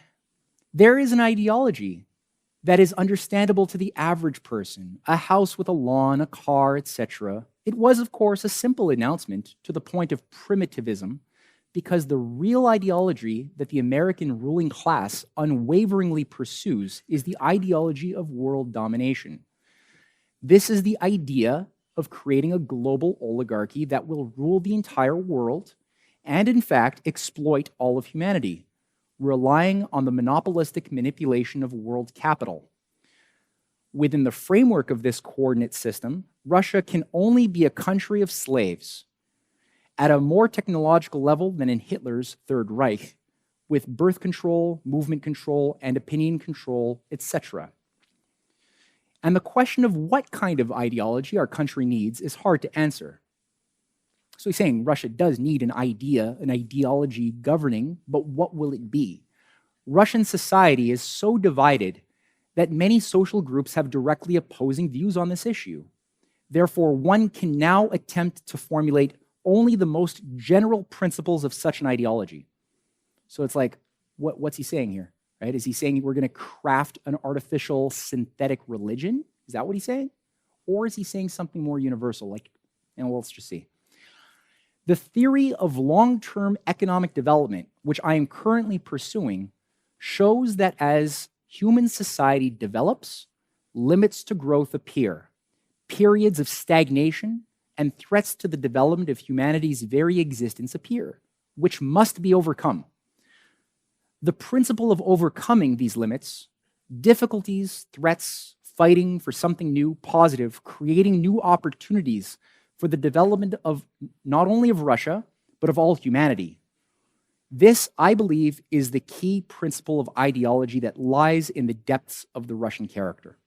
there is an ideology that is understandable to the average person, a house with a lawn, a car, etc. It was, of course, a simple announcement to the point of primitivism, because the real ideology that the American ruling class unwaveringly pursues is the ideology of world domination. This is the idea of creating a global oligarchy that will rule the entire world and, in fact, exploit all of humanity, relying on the monopolistic manipulation of world capital. Within the framework of this coordinate system, Russia can only be a country of slaves at a more technological level than in Hitler's Third Reich, with birth control, movement control, and opinion control, etc. And the question of what kind of ideology our country needs is hard to answer. So he's saying Russia does need an idea, an ideology governing, but what will it be? Russian society is so divided that many social groups have directly opposing views on this issue. Therefore, one can now attempt to formulate only the most general principles of such an ideology. So it's like, what's he saying here, right? Is he saying we're going to craft an artificial synthetic religion? Is that what he's saying? Or is he saying something more universal? And let's just see. The theory of long-term economic development, which I am currently pursuing, shows that as human society develops, limits to growth appear, periods of stagnation and threats to the development of humanity's very existence appear, which must be overcome. The principle of overcoming these limits, difficulties, threats, fighting for something new, positive, creating new opportunities for the development of not only of Russia, but of all humanity. This, I believe, is the key principle of ideology that lies in the depths of the Russian character.